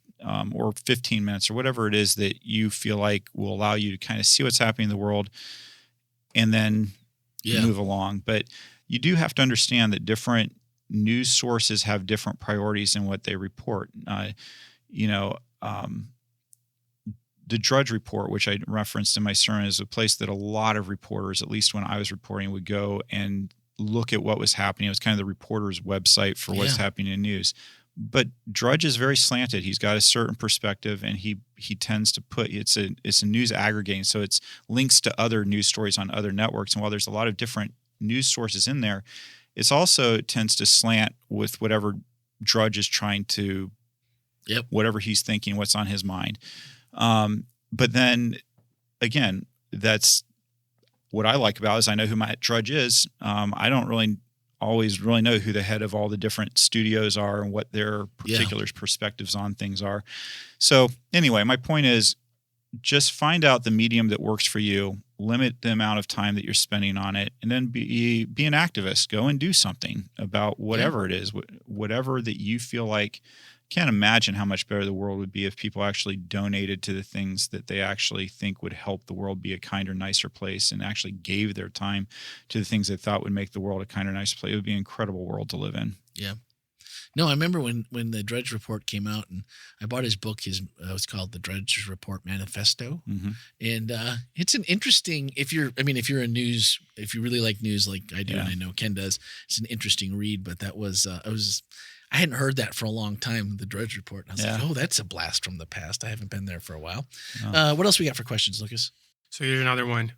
or 15 minutes or whatever it is that you feel like will allow you to kind of see what's happening in the world and then move along. But you do have to understand that different news sources have different priorities in what they report. The Drudge Report, which I referenced in my sermon, is a place that a lot of reporters, at least when I was reporting, would go and look at what was happening. It was kind of the reporter's website for what's happening in news. But Drudge is very slanted. He's got a certain perspective, and he tends to put it's a news aggregating, so it's links to other news stories on other networks. And while there's a lot of different news sources in there, it's also tends to slant with whatever Drudge is trying to, whatever he's thinking, what's on his mind. But then again, that's what I like about it is I know who my Drudge is. I don't really always really know who the head of all the different studios are and what their particular perspectives on things are. So anyway, my point is just find out the medium that works for you, limit the amount of time that you're spending on it, and then be an activist. Go and do something about whatever it is, whatever that you feel like. Can't imagine how much better the world would be if people actually donated to the things that they actually think would help the world be a kinder, nicer place, and actually gave their time to the things they thought would make the world a kinder, nicer place. It would be an incredible world to live in. Yeah. No, I remember when the Drudge Report came out, and I bought his book. It was called The Drudge Report Manifesto, and it's an interesting. If you really like news like I do, and I know Ken does, it's an interesting read. But that was I hadn't heard that for a long time, the Drudge Report. And I was like, oh, that's a blast from the past. I haven't been there for a while. Oh. What else we got for questions, Lucas? So here's another one.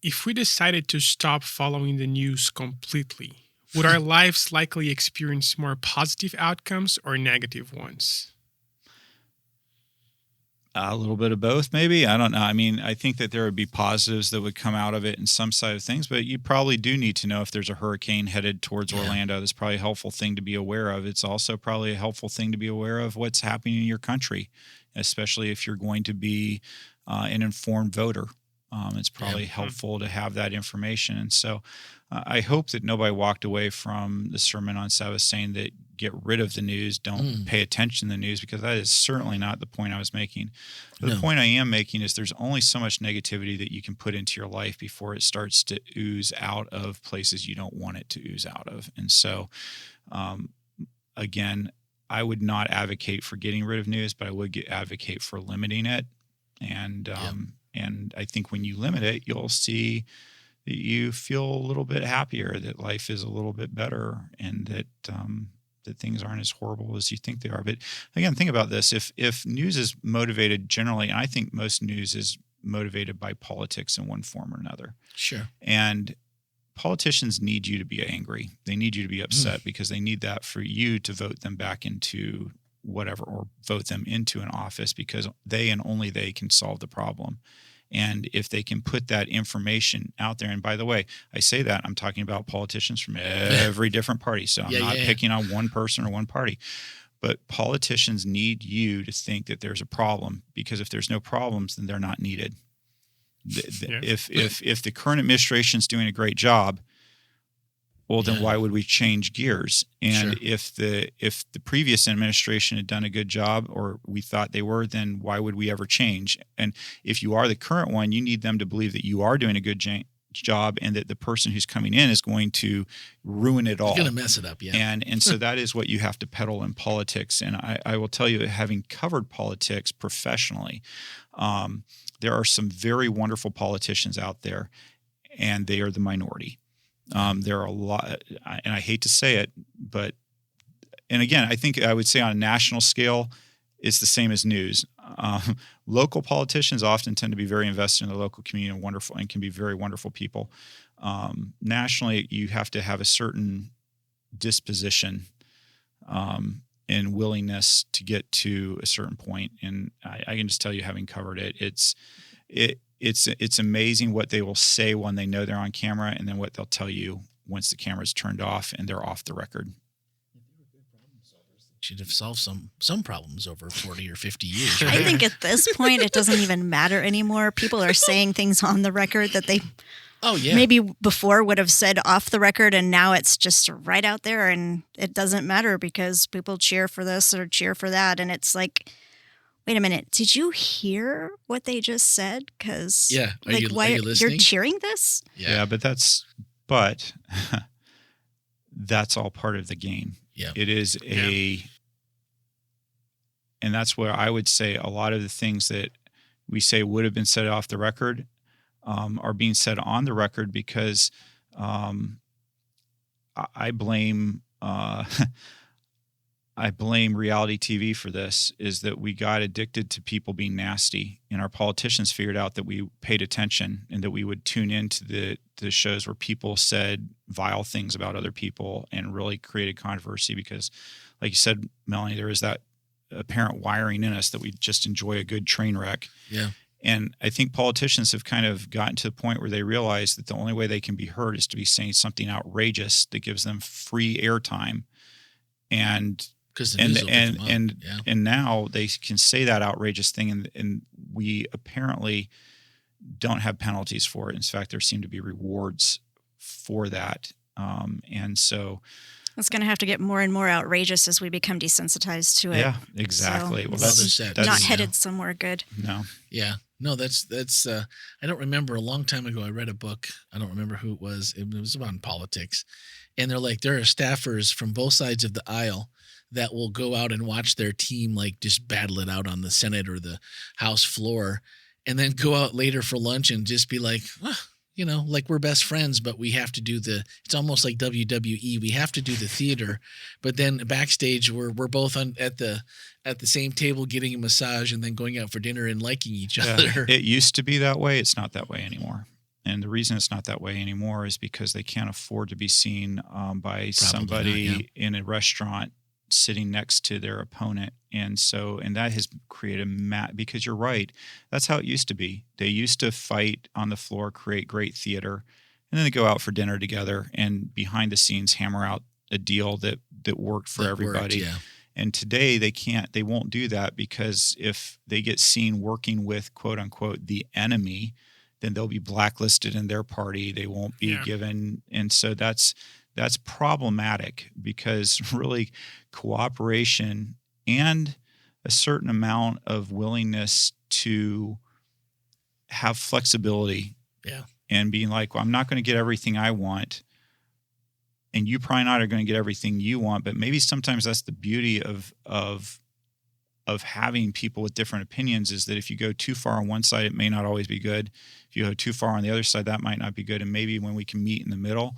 If we decided to stop following the news completely, would our lives likely experience more positive outcomes or negative ones? A little bit of both, maybe. I don't know. I mean, I think that there would be positives that would come out of it in some side of things, but you probably do need to know if there's a hurricane headed towards Orlando. That's probably a helpful thing to be aware of. It's also probably a helpful thing to be aware of what's happening in your country, especially if you're going to be an informed voter. It's probably helpful to have that information. And so I hope that nobody walked away from the sermon on Sabbath saying that get rid of the news, don't pay attention to the news, because that is certainly not the point I was making. The point I am making is there's only so much negativity that you can put into your life before it starts to ooze out of places you don't want it to ooze out of. And so, again, I would not advocate for getting rid of news, but I would advocate for limiting it. And I think when you limit it, you'll see that you feel a little bit happier, that life is a little bit better, and that that things aren't as horrible as you think they are. But again, think about this. If news is motivated generally, and I think most news is motivated by politics in one form or another. Sure. And politicians need you to be angry. They need you to be upset because they need that for you to vote them back into whatever, or vote them into an office, because they and only they can solve the problem. And if they can put that information out there, and by the way, I say that I'm talking about politicians from every different party. So I'm not picking on one person or one party, but politicians need you to think that there's a problem, because if there's no problems, then they're not needed. If the current administration is doing a great job, well, then why would we change gears? And if the previous administration had done a good job, or we thought they were, then why would we ever change? And if you are the current one, you need them to believe that you are doing a good job, and that the person who's coming in is going to ruin it all. Going to mess it up, And so that is what you have to peddle in politics. And I will tell you, having covered politics professionally, there are some very wonderful politicians out there, and they are the minority. There are a lot, and I hate to say it, and again, I think I would say on a national scale, it's the same as news. Local politicians often tend to be very invested in the local community and can be very wonderful people. Nationally, you have to have a certain disposition and willingness to get to a certain point. And I can just tell you, having covered it, it's amazing what they will say when they know they're on camera, and then what they'll tell you once the camera's turned off and they're off the record. should have solved some problems over 40 or 50 years. I think at this point, it doesn't even matter anymore. People are saying things on the record that they maybe before would have said off the record, and now it's just right out there, and it doesn't matter because people cheer for this or cheer for that. And it's like, wait a minute, did you hear what they just said? Because are you listening? You're cheering this? Yeah, but that's all part of the game. Yeah. It is and that's where I would say a lot of the things that we say would have been said off the record are being said on the record because I blame I blame reality TV for this, is that we got addicted to people being nasty, and our politicians figured out that we paid attention and that we would tune into the shows where people said vile things about other people and really created controversy because, like you said, Melanie, there is that apparent wiring in us that we just enjoy a good train wreck. Yeah. And I think politicians have kind of gotten to the point where they realize that the only way they can be heard is to be saying something outrageous that gives them free airtime. And now they can say that outrageous thing, and we apparently don't have penalties for it. In fact, there seem to be rewards for that. And so it's going to have to get more and more outrageous as we become desensitized to it. Yeah, exactly. So well, that's not headed somewhere good. No. Yeah. No, that's I don't remember, a long time ago I read a book. I don't remember who it was. It was about politics. And they're like, there are staffers from both sides of the aisle that will go out and watch their team like just battle it out on the Senate or the House floor, and then go out later for lunch and just be like, like we're best friends, but we have to do it's almost like WWE. We have to do the theater, but then backstage we're both at the same table getting a massage and then going out for dinner and liking each other. It used to be that way. It's not that way anymore. And the reason it's not that way anymore is because they can't afford to be seen by somebody in a restaurant sitting next to their opponent. And that has created because you're right. That's how it used to be. They used to fight on the floor, create great theater, and then they go out for dinner together and behind the scenes hammer out a deal that worked for everybody. And today they won't do that, because if they get seen working with quote unquote the enemy, then they'll be blacklisted in their party. They won't be given. And so that's problematic, because really cooperation and a certain amount of willingness to have flexibility and being like, well, I'm not going to get everything I want, and you probably not are going to get everything you want, but maybe sometimes that's the beauty of having people with different opinions, is that if you go too far on one side, it may not always be good. If you go too far on the other side, that might not be good. And maybe when we can meet in the middle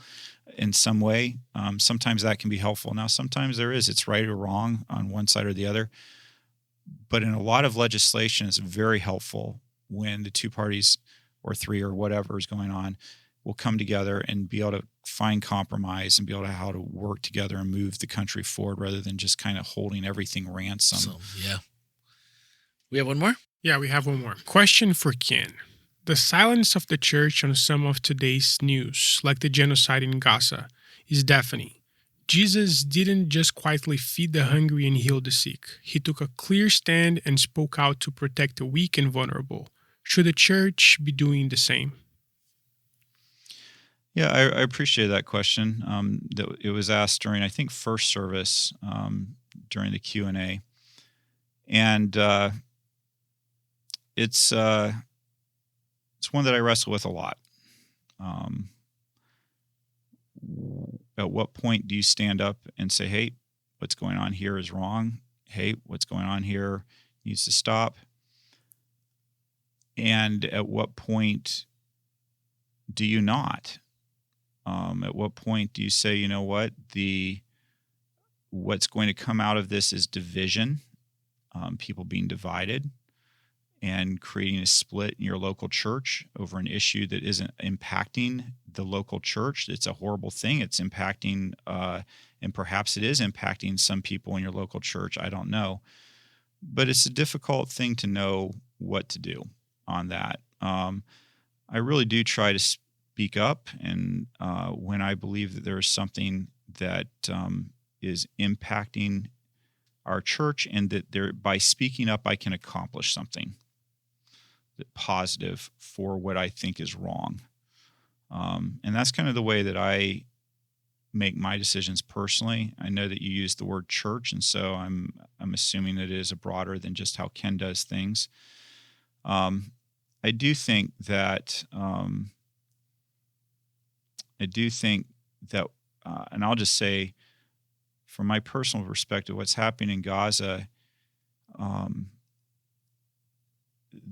in some way, sometimes that can be helpful. Now, sometimes it's right or wrong on one side or the other. But in a lot of legislation, it's very helpful when the two parties or three or whatever is going on will come together and be able to find compromise and be able to how to work together and move the country forward, rather than just kind of holding everything ransom. So, we have one more? Yeah, we have one more. Question for Ken. The silence of the church on some of today's news, like the genocide in Gaza, is deafening. Jesus didn't just quietly feed the hungry and heal the sick. He took a clear stand and spoke out to protect the weak and vulnerable. Should the church be doing the same? Yeah, I appreciate that question. It was asked during, I think, first service during the Q&A. And it's one that I wrestle with a lot. At what point do you stand up and say, hey, what's going on here is wrong? Hey, what's going on here needs to stop? And at what point do you not? At what point do you say, you know what, what's going to come out of this is division, people being divided, and creating a split in your local church over an issue that isn't impacting the local church. It's a horrible thing. It's impacting, and perhaps it is impacting some people in your local church. I don't know. But it's a difficult thing to know what to do on that. I really do try to speak up, and when I believe that there is something that is impacting our church, and that by speaking up, I can accomplish something positive for what I think is wrong. And that's kind of the way that I make my decisions personally. I know that you use the word church, and so I'm assuming that it is broader than just how Ken does things. I do think that and I'll just say, from my personal perspective, what's happening in Gaza,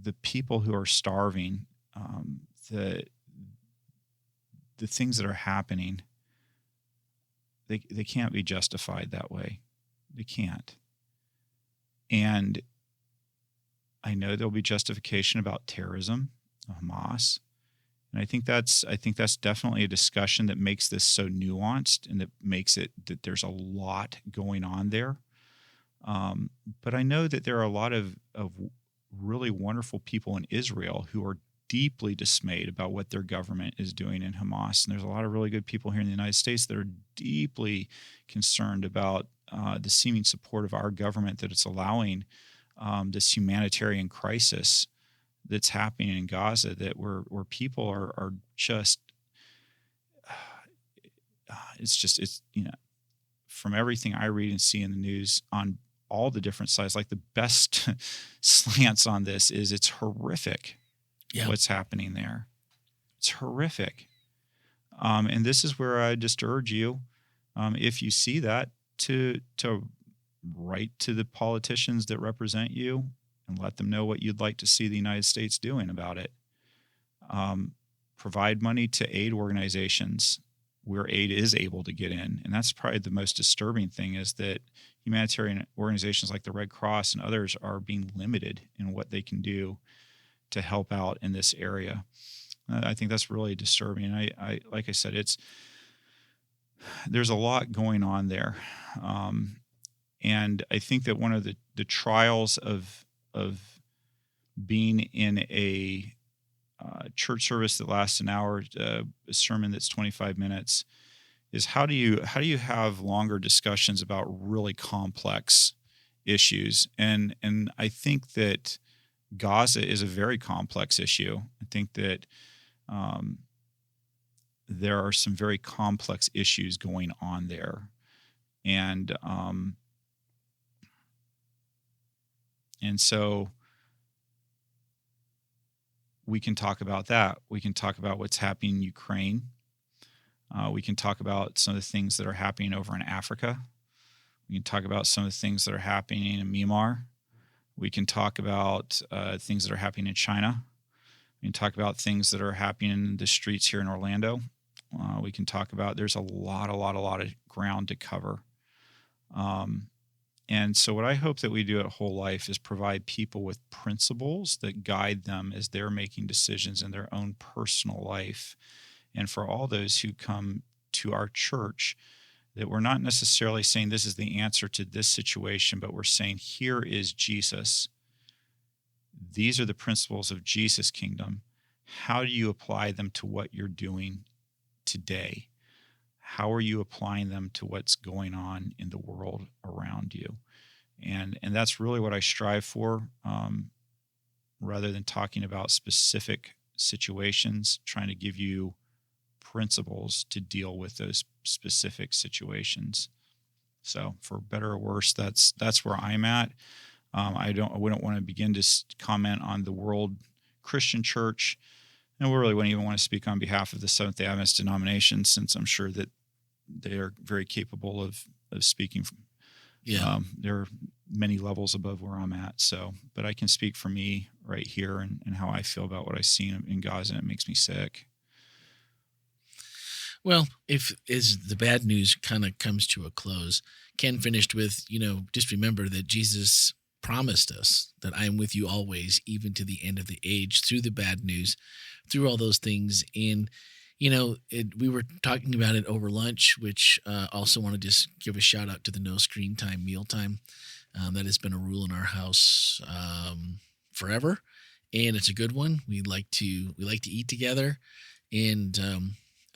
the people who are starving, the things that are happening, they can't be justified that way. They can't. And I know there'll be justification about terrorism, Hamas, and I think that's definitely a discussion that makes this so nuanced, and that makes it that there's a lot going on there. But I know that there are a lot of really wonderful people in Israel who are deeply dismayed about what their government is doing in Hamas. And there's a lot of really good people here in the United States that are deeply concerned about the seeming support of our government, that it's allowing this humanitarian crisis that's happening in Gaza, that where people are just, it's from everything I read and see in the news on all the different sides, like the best slants on this is it's horrific. Yeah. What's happening there. It's horrific. And this is where I just urge you, if you see that, to write to the politicians that represent you and let them know what you'd like to see the United States doing about it. Provide money to aid organizations where aid is able to get in. And that's probably the most disturbing thing, is that humanitarian organizations like the Red Cross and others are being limited in what they can do to help out in this area. I think that's really disturbing. I like I said, there's a lot going on there. And I think that one of the trials of being in a church service that lasts an hour, a sermon that's 25 minutes, is how do you have longer discussions about really complex issues? And I think that Gaza is a very complex issue. I think that there are some very complex issues going on there, and so we can talk about that. We can talk about what's happening in Ukraine. We can talk about some of the things that are happening over in Africa. We can talk about some of the things that are happening in Myanmar. We can talk about things that are happening in China. We can talk about things that are happening in the streets here in Orlando. We can talk about, there's a lot of ground to cover. And so what I hope that we do at Whole Life is provide people with principles that guide them as they're making decisions in their own personal life. And for all those who come to our church, that we're not necessarily saying this is the answer to this situation, but we're saying here is Jesus. These are the principles of Jesus' kingdom. How do you apply them to what you're doing today? How are you applying them to what's going on in the world around you? And that's really what I strive for, rather than talking about specific situations, trying to give you principles to deal with those specific situations. So for better or worse, that's where I'm at. We don't want to begin to comment on the World Christian Church, and we really wouldn't even want to speak on behalf of the Seventh-day Adventist denomination, since I'm sure that they are very capable of speaking. There are many levels above where I'm at. So, but I can speak for me right here and how I feel about what I see in Gaza, and it makes me sick. Well, as the bad news kind of comes to a close, Ken finished with, just remember that Jesus promised us that I am with you always, even to the end of the age, through the bad news, through all those things. And, we were talking about it over lunch, which also want to just give a shout out to the no screen time mealtime. That has been a rule in our house forever, and it's a good one. We like to eat together, and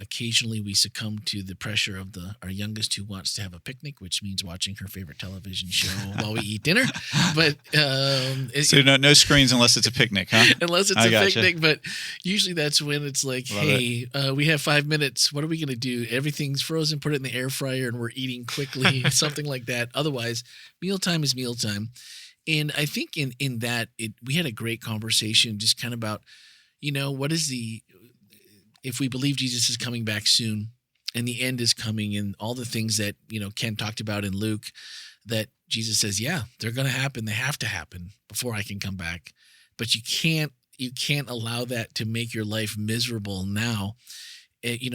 occasionally we succumb to the pressure of our youngest who wants to have a picnic, which means watching her favorite television show while we eat dinner. But so no screens unless it's a picnic, huh? Unless it's a picnic. But usually that's when it's like, we have 5 minutes. What are we going to do? Everything's frozen. Put it in the air fryer, and we're eating quickly, something like that. Otherwise, mealtime is mealtime. And I think in that we had a great conversation, just kind of about, what is if we believe Jesus is coming back soon and the end is coming and all the things that, Ken talked about in Luke, that Jesus says, yeah, they're going to happen. They have to happen before I can come back. But you can't allow that to make your life miserable now.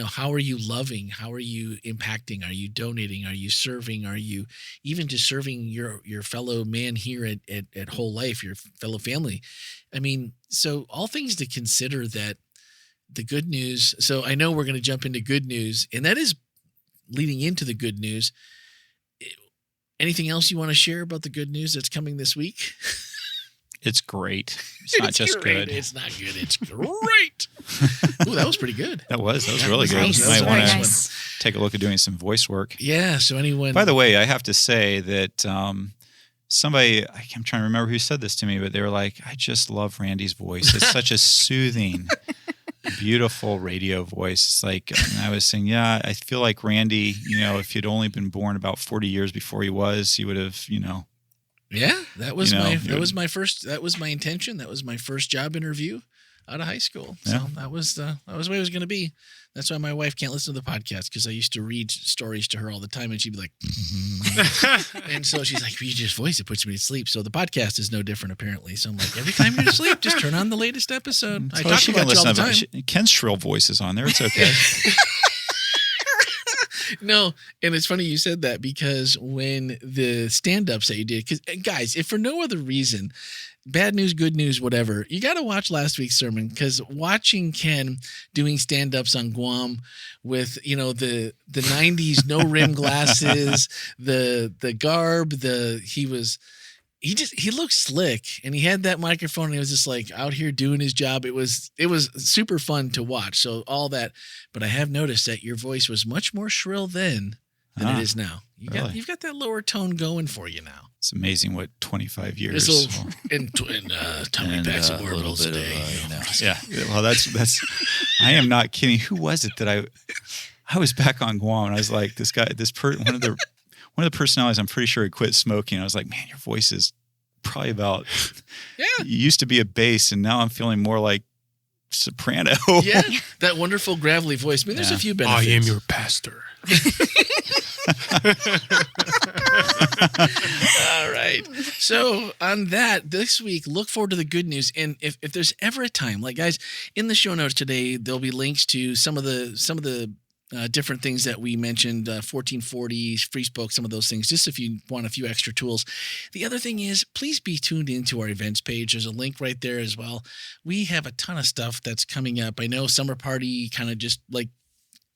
How are you loving? How are you impacting? Are you donating? Are you serving? Are you even just serving your fellow man here at Whole Life, your fellow family? I mean, so all things to consider that the good news. So I know we're going to jump into good news, and that is leading into the good news. Anything else you want to share about the good news that's coming this week? It's great. It's not just great. good. It's not good. It's great. Ooh, that was pretty good. That was really good. Nice. You might want to Nice. take a look at doing some voice work. Yeah. So anyone. By the way, I have to say that somebody, I'm trying to remember who said this to me, but they were like, I just love Randy's voice. It's such a soothing, beautiful radio voice. It's like, and I was saying, yeah, I feel like Randy, if he'd only been born about 40 years before he would have, Yeah, that was my first. That was my intention. That was my first job interview out of high school. So that was the way it was going to be. That's why my wife can't listen to the podcast, because I used to read stories to her all the time, and she'd be like, and so she's like, "You just voice it puts me to sleep." So the podcast is no different, apparently. So I'm like, every time you're asleep, just turn on the latest episode. I talk about you all the time. Ken's shrill voice is on there. It's okay. No, and it's funny you said that, because when the stand-ups that you did, because guys, if for no other reason, bad news, good news, whatever, you got to watch last week's sermon, because watching Ken doing stand-ups on Guam with, the 90s no rim glasses, the garb, he looked slick, and he had that microphone, and he was just like out here doing his job. It was super fun to watch. So all that, but I have noticed that your voice was much more shrill then than it is now. You've got that lower tone going for you now. It's amazing what 25 years. Tommy packs some more bills today. Yeah. Well, that's. I am not kidding. Who was it that I was back on Guam, and I was like, one of the personalities, I'm pretty sure he quit smoking. I was like, man, your voice is probably about. Yeah. You used to be a bass, and now I'm feeling more like soprano. Yeah, that wonderful gravelly voice. I mean, there's a few benefits. I am your pastor. All right. So on that, this week, look forward to the good news. And if there's ever a time, like guys, in the show notes today, there'll be links to some of the different things that we mentioned, 1440, free spoke, some of those things, just if you want a few extra tools. The other thing is, please be tuned into our events page. There's a link right there as well. We have a ton of stuff that's coming up. I know Summer Party kind of just like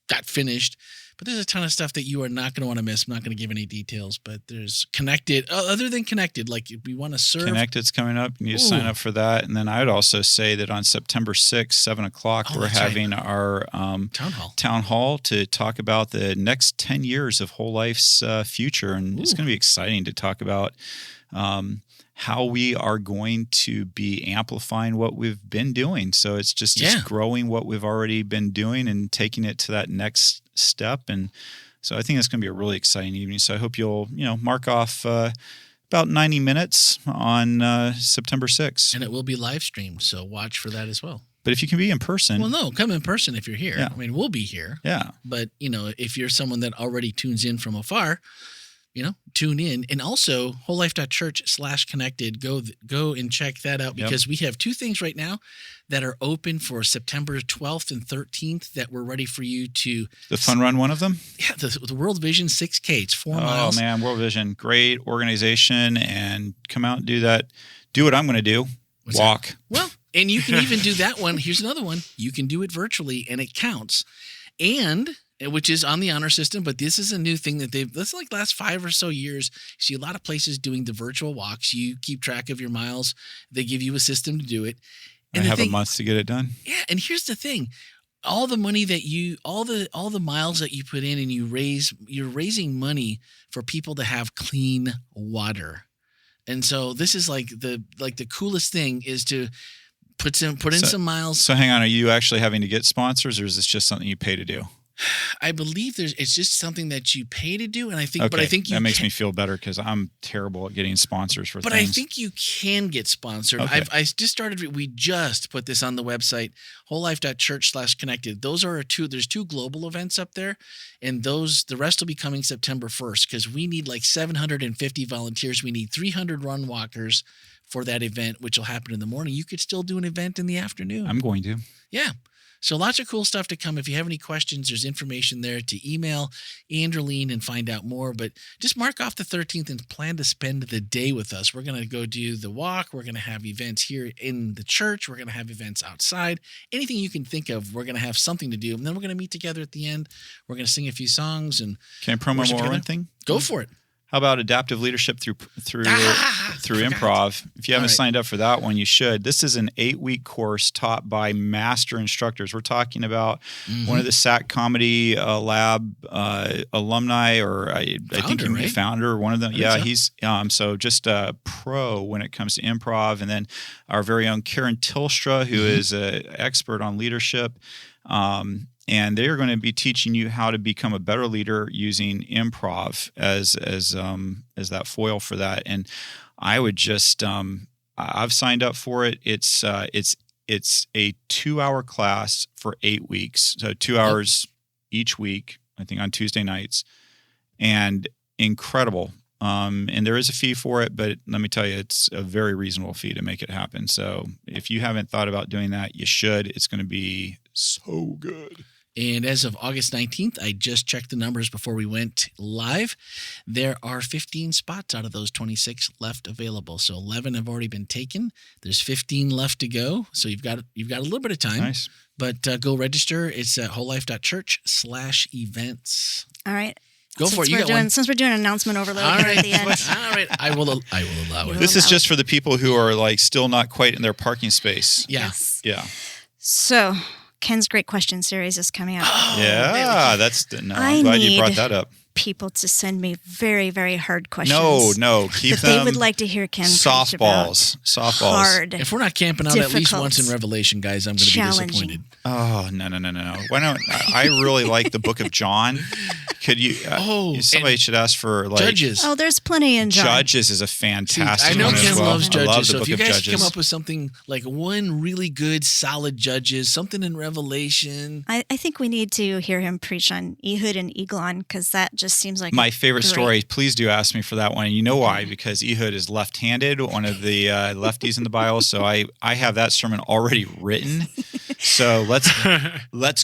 got finished, but there's a ton of stuff that you are not going to want to miss. I'm not going to give any details, but there's Connected. Other than Connected, like if we want to serve. Connected's coming up. You need to sign up for that. And then I would also say that on September 6th, 7 o'clock, we're having our town hall to talk about the next 10 years of Whole Life's future. And it's going to be exciting to talk about how we are going to be amplifying what we've been doing. So it's just growing what we've already been doing and taking it to that next step. And so I think it's going to be a really exciting evening. So I hope you'll, mark off about 90 minutes on September 6th. And it will be live streamed, so watch for that as well. But if you can be in person. Well, no, come in person if you're here. Yeah. I mean, we'll be here. Yeah. But, if you're someone that already tunes in from afar, tune in. And also wholelife.church/connected. Go and check that out, because we have two things right now that are open for September 12th and 13th that we're ready for you to. The Fun Run, one of them? Yeah, the World Vision 6K. It's 4 miles. Oh, man, World Vision. Great organization. And come out and do that. Do what I'm going to do. Walk. That? Well, and you can even do that one. Here's another one. You can do it virtually, and it counts. And which is on the honor system, but this is a new thing that that's like last 5 or so years. You see a lot of places doing the virtual walks. You keep track of your miles. They give you a system to do it. And I have a month to get it done. Yeah, and here's the thing. all the money that all the miles that you put in and you're raising money for people to have clean water. And so this is like the coolest thing is to put in some miles. So hang on, are you actually having to get sponsors, or is this just something you pay to do? I believe it's just something that you pay to do, and I think, Okay. but I think that makes me feel better because I'm terrible at getting sponsors for But things. I think you can get sponsored. Okay. I just started. We just put this on the website, wholelife.church/connected. There's two global events up there, and the rest will be coming September 1st because we need like 750 volunteers. We need 300 run walkers for that event, which will happen in the morning. You could still do an event in the afternoon. I'm going to. Yeah. So lots of cool stuff to come. If you have any questions, there's information there to email Andreline and find out more. But just mark off the 13th and plan to spend the day with us. We're going to go do the walk. We're going to have events here in the church. We're going to have events outside. Anything you can think of, we're going to have something to do. And then we're going to meet together at the end. We're going to sing a few songs. And Can I promo worship more together. one thing? Go for it. How about adaptive leadership through I improv? If you haven't All right. signed up for that one, you should. This is an 8-week course taught by master instructors. We're talking about one of the SAC Comedy Lab alumni, or I think Founder, he's right? founder, one of them. I think Yeah, so. he's so just a pro when it comes to improv. And then our very own Karen Tilstra, who is an expert on leadership. And they are going to be teaching you how to become a better leader using improv as that foil for that. And I would just I've signed up for it. It's a 2-hour class for 8 weeks, so 2 hours each week. I think on Tuesday nights, and incredible. And there is a fee for it, but let me tell you, it's a very reasonable fee to make it happen. So if you haven't thought about doing that, you should. It's going to be so good. And as of August 19th, I just checked the numbers before we went live. There are 15 spots out of those 26 left available. So 11 have already been taken. There's 15 left to go. So you've got a little bit of time. Nice. But go register. It's at wholelife.church/events. All right. Go for it. You got one. Since we're doing an announcement overload All here right. at the end. All right. I will allow it. This is just for the people who are like still not quite in their parking space. Yeah. Yes. Yeah. So Ken's Great Question series is coming up. Yeah. I'm glad you brought that up. People to send me very, very hard questions. No. Keep that them. they would like to hear Ken preach about. Softballs. Hard. If we're not camping out at least Difficult. once in Revelation, guys, I'm going to be Challenging. disappointed. Oh, no. Why don't I really like the book of John. Could you somebody should ask for like Judges. Oh, there's plenty in John. Judges is a fantastic I know one as Ken well. loves I Judges. love the So book if you of guys Judges. come up with something like one really good, solid Judges, something in Revelation. I think we need to hear him preach on Ehud and Eglon because that just seems like My favorite great. story, please do ask me for that one. And you know why? Because Ehud is left-handed, one of the lefties in the Bible. So I have that sermon already written. So let's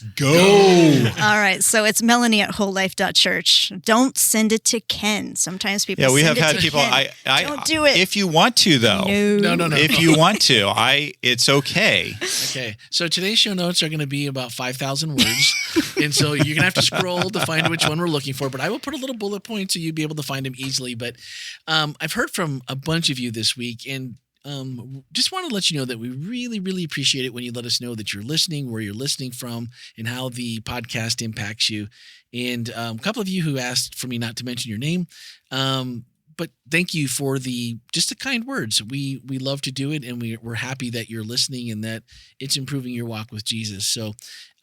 go. All right, so it's Melanie at wholelife.church. Don't send it to Ken. Sometimes people Yeah, we send have it had to people. Ken. I Don't do it. if you want to, though. No. No. If you want to, it's okay. Okay, so today's show notes are going to be about 5,000 words, and so you're going to have to scroll to find which one we're looking for. But I will put a little bullet point so you'll be able to find them easily. But I've heard from a bunch of you this week, and just want to let you know that we really, really appreciate it when you let us know that you're listening, where you're listening from, and how the podcast impacts you. And a couple of you who asked for me not to mention your name, but thank you for the kind words. We love to do it, and we're happy that you're listening and that it's improving your walk with Jesus. So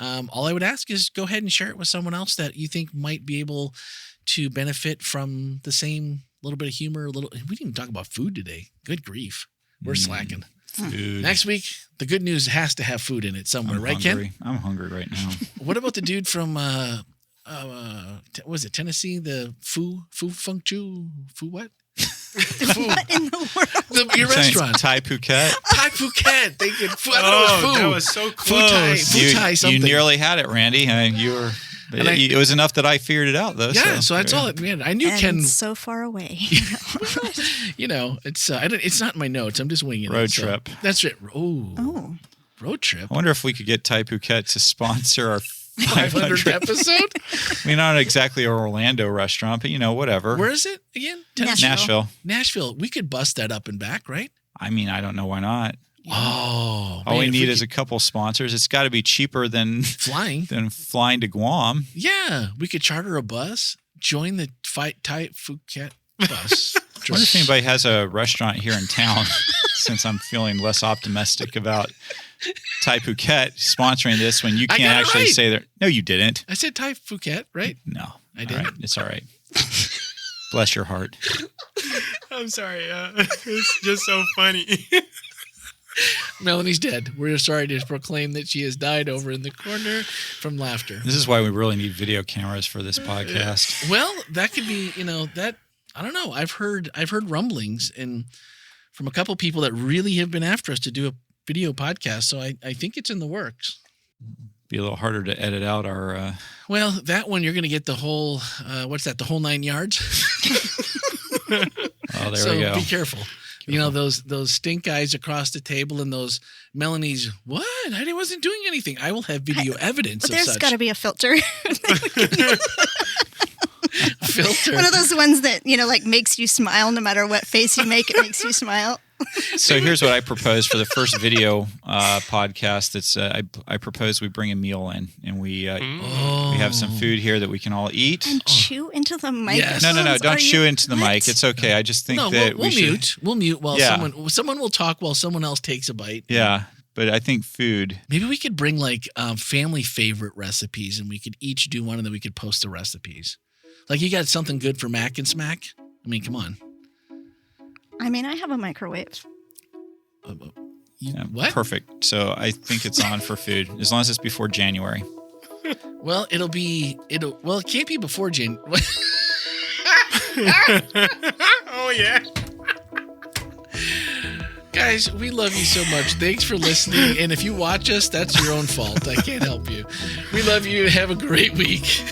all I would ask is go ahead and share it with someone else that you think might be able to benefit from the same little bit of humor. We didn't even talk about food today. Good grief. We're slacking. Food. Next week, the good news has to have food in it somewhere, right, hungry. Ken? I'm hungry right now. What about the dude from was it Tennessee? The Foo Funk Chu? Foo what? Foo. What in the world? Your restaurant. Thai Phuket. Thai Phuket. They could. I thought it was Foo. that was so Foo Thai. close. Foo Thai You something. nearly had it, Randy. You were. And It was enough that I figured it out, though. Yeah, so that's all. Man, I knew And Ken. so far away. It's it's not in my notes. I'm just winging it. Road So trip. That's it. Oh, Oh. road trip. I wonder if we could get Thai Phuket to sponsor our 500th episode. I mean, not exactly an Orlando restaurant, but whatever. Where is it again? Nashville. Nashville. Nashville. We could bust that up and back, right? I mean, I don't know why not. Oh, All we man, if need is a couple sponsors. It's got to be cheaper than flying. flying to Guam. Yeah, we could charter a bus, join the Thai Phuket bus. I wonder if anybody has a restaurant here in town, since I'm feeling less optimistic about Thai Phuket sponsoring this when you I can't got it actually right. say that. No, you didn't. I said Thai Phuket, right? No. I did. All right. It's all right. Bless your heart. I'm sorry. It's just so funny. Melanie's dead. We're sorry to proclaim that she has died over in the corner from laughter. This is why we really need video cameras for this podcast. Well, that could be, that I don't know. I've heard rumblings and from a couple people that really have been after us to do a video podcast. So I think it's in the works. Be a little harder to edit out our. Well, that one you're going to get the whole. What's that? The whole 9 yards. Oh, there So we go. be careful. Those stink eyes across the table and those Melanie's. What? I wasn't doing anything. I will have video evidence But of there's such. got to be a filter. Filter. One of those ones that, like makes you smile no matter what face you make, it makes you smile. So here's what I propose for the first video podcast. It's I propose we bring a meal in and we have some food here that we can all eat. And chew into the microphone. No, don't chew into the mic. It's okay. I just think that we'll we should mute. We'll mute while Yeah. someone will talk while someone else takes a bite. Yeah, but I think food. Maybe we could bring like family favorite recipes, and we could each do one, and then we could post the recipes. Like you got something good for Mac and Smack? I mean, come on. I mean, I have a microwave. What? Perfect. So I think it's on for food as long as it's before January. Well, it can't be before January. Oh, yeah. Guys, we love you so much. Thanks for listening. And if you watch us, that's your own fault. I can't help you. We love you. Have a great week.